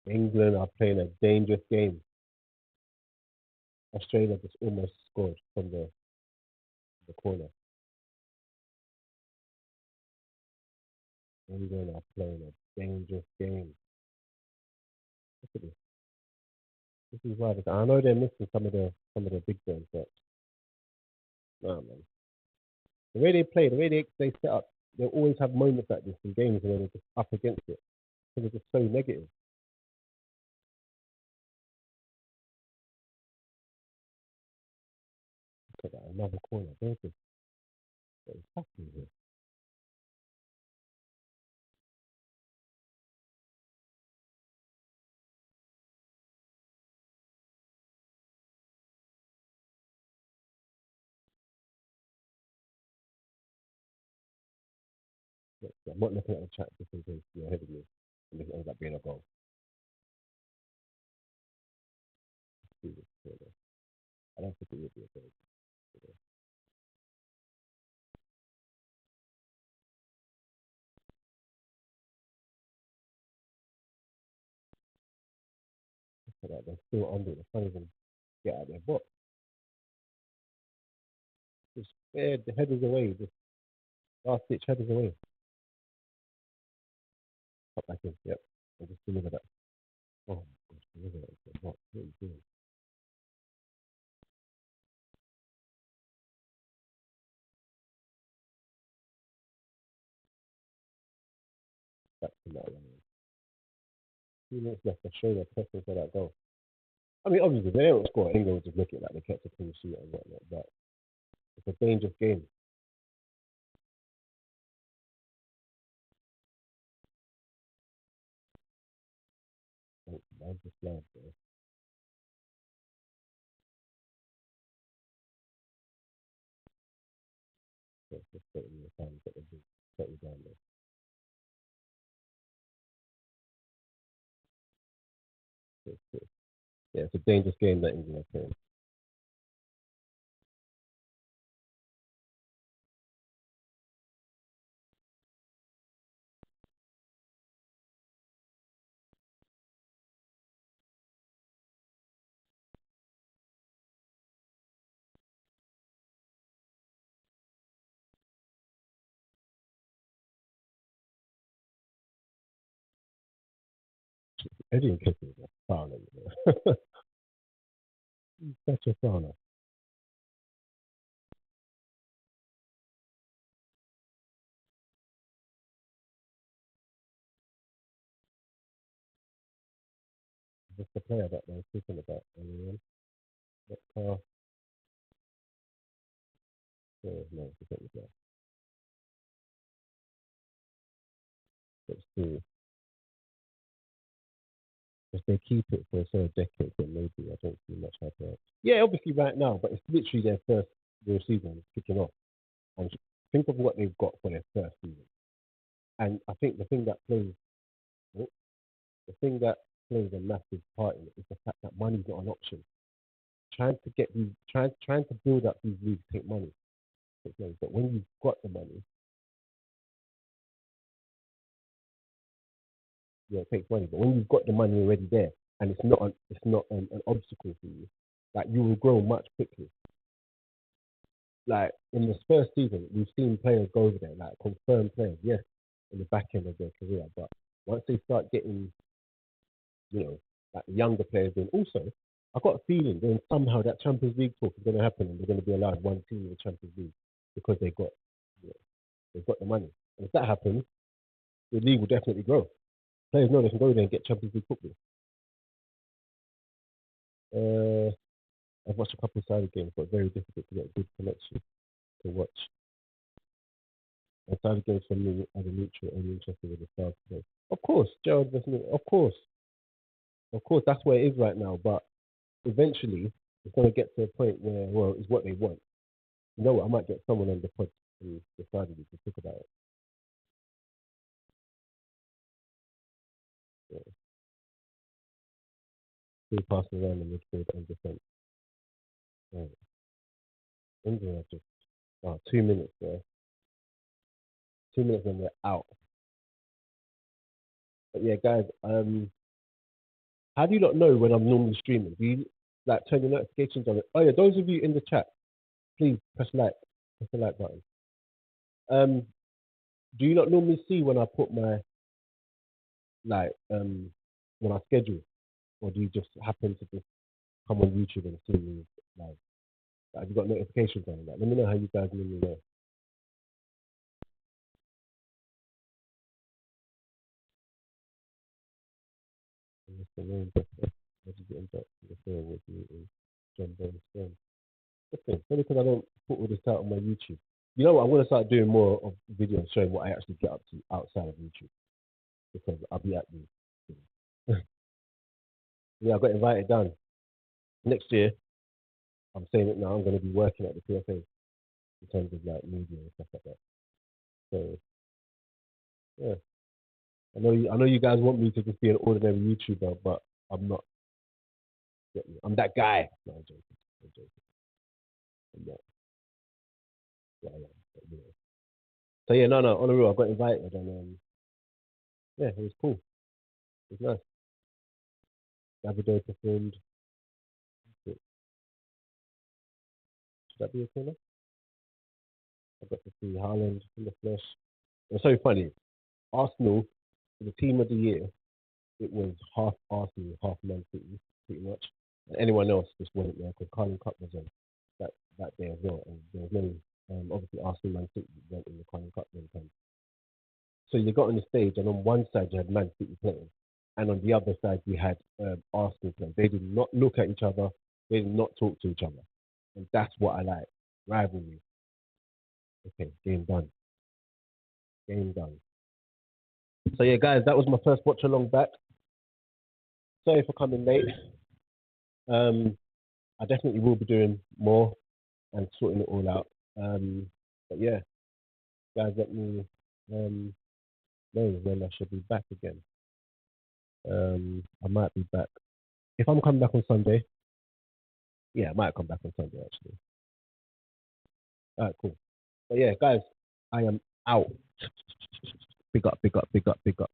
England are playing a dangerous game. Australia just almost scored from the corner. England are playing a dangerous game. Look at this. This is why I know they're missing some of the big games, but nah, man. The way they play, the way they set up, they always have moments like this in games where they're just up against it. Because they're just so negative. Look at that, another corner. What is happening here? Look, I'm not looking at the chat just in case you're ahead of me and it ends up being a goal. See this corner. I don't think it would be a goal. Look at that, they're still under it. They can't even get out of their box. Just the headers away. Just last ditch headers away. Pop back in. Yep. And just deliver that. Oh my gosh, deliver that. What are you doing? Back to that one. 2 minutes left to show their preference for that goal. I mean, obviously, they don't score. England would just look at that. They kept a clean sheet and whatnot. But it's a dangerous game. I'm just glad, bro. Just put in your time, get the ball, settle down there. Yeah, it's a dangerous game that England are playing. Eddie and Kicker is a fouler, you know. He's such a fouler. What's the player that they're talking about? What car? Oh, no, it's not the player. Let's see. If they keep it for a decade, then maybe I don't see much happening. Yeah, obviously right now, but it's literally their first real season kicking off. And think of what they've got for their first season. And I think the thing that plays a massive part in it is the fact that money's not an option. Trying to build up these leagues take money. But when you've got the money, yeah, it takes money. But when you've got the money already there, and it's not an obstacle for you, like you will grow much quickly. Like in this first season, we've seen players go over there, like confirmed players, yes, in the back end of their career. But once they start getting, like the younger players in, also, I've got a feeling then somehow that Champions League talk is going to happen, and they're going to be allowed one team in the Champions League because they've got the money. And if that happens, the league will definitely grow. Players know they can go there and get Champions League football. I've watched a couple of side games, but very difficult to get a good connection to watch. And side games for me as a neutral, only interested with the South today. Of course, Gerald, of course, that's where it is right now. But eventually, it's going to get to a point where, well, it's what they want. You know what? I might get someone on the pod who decided to talk about it. Yeah. Still passing around the midfield and defense. Right. England are just 2 minutes there. 2 minutes and we're out. But yeah, guys, how do you not know when I'm normally streaming? Do you like turn your notifications on it? Oh yeah, those of you in the chat, please press like, press the like button. Do you not normally see when I put my when I schedule, or do you just happen to just come on YouTube and see me live? Have you got notifications on that? Let me know how you guys normally know. The main difference. How did you end up with the with me is John Bones friend. Okay, only because I don't put all this out on my YouTube. You know what? I'm gonna start doing more of videos showing what I actually get up to outside of YouTube, because I'll be at the yeah, I got invited down. Next year, I'm saying it now, I'm gonna be working at the PFA in terms of like media and stuff like that. So yeah. I know you guys want me to just be an ordinary YouTuber, but I'm not. I'm that guy. No, I'm joking. I'm not. Yeah, I am, but, So yeah, no, on the real, I got invited, and yeah, it was cool. It was nice. Davido performed. Should that be a corner? I got to see Haaland in the flesh. It was so funny. Arsenal, for the team of the year, it was half Arsenal, half Man City, pretty much. And anyone else just wasn't there because Carling Cup was on that day as well. And there was no, obviously, Arsenal, Man City weren't in the Carling Cup then time. So you got on the stage, and on one side you had Man City playing, and on the other side you had Arsenal playing. They did not look at each other. They did not talk to each other, and that's what I like. Rivalry. Okay, game done. Game done. So yeah, guys, that was my first watch along back. Sorry for coming late. I definitely will be doing more and sorting it all out. But yeah, guys, let me know when I should be back again. I might be back. If I'm coming back on Sunday, yeah, I might come back on Sunday actually. All right, cool. But yeah, guys, I am out. Big up, big up, big up, big up.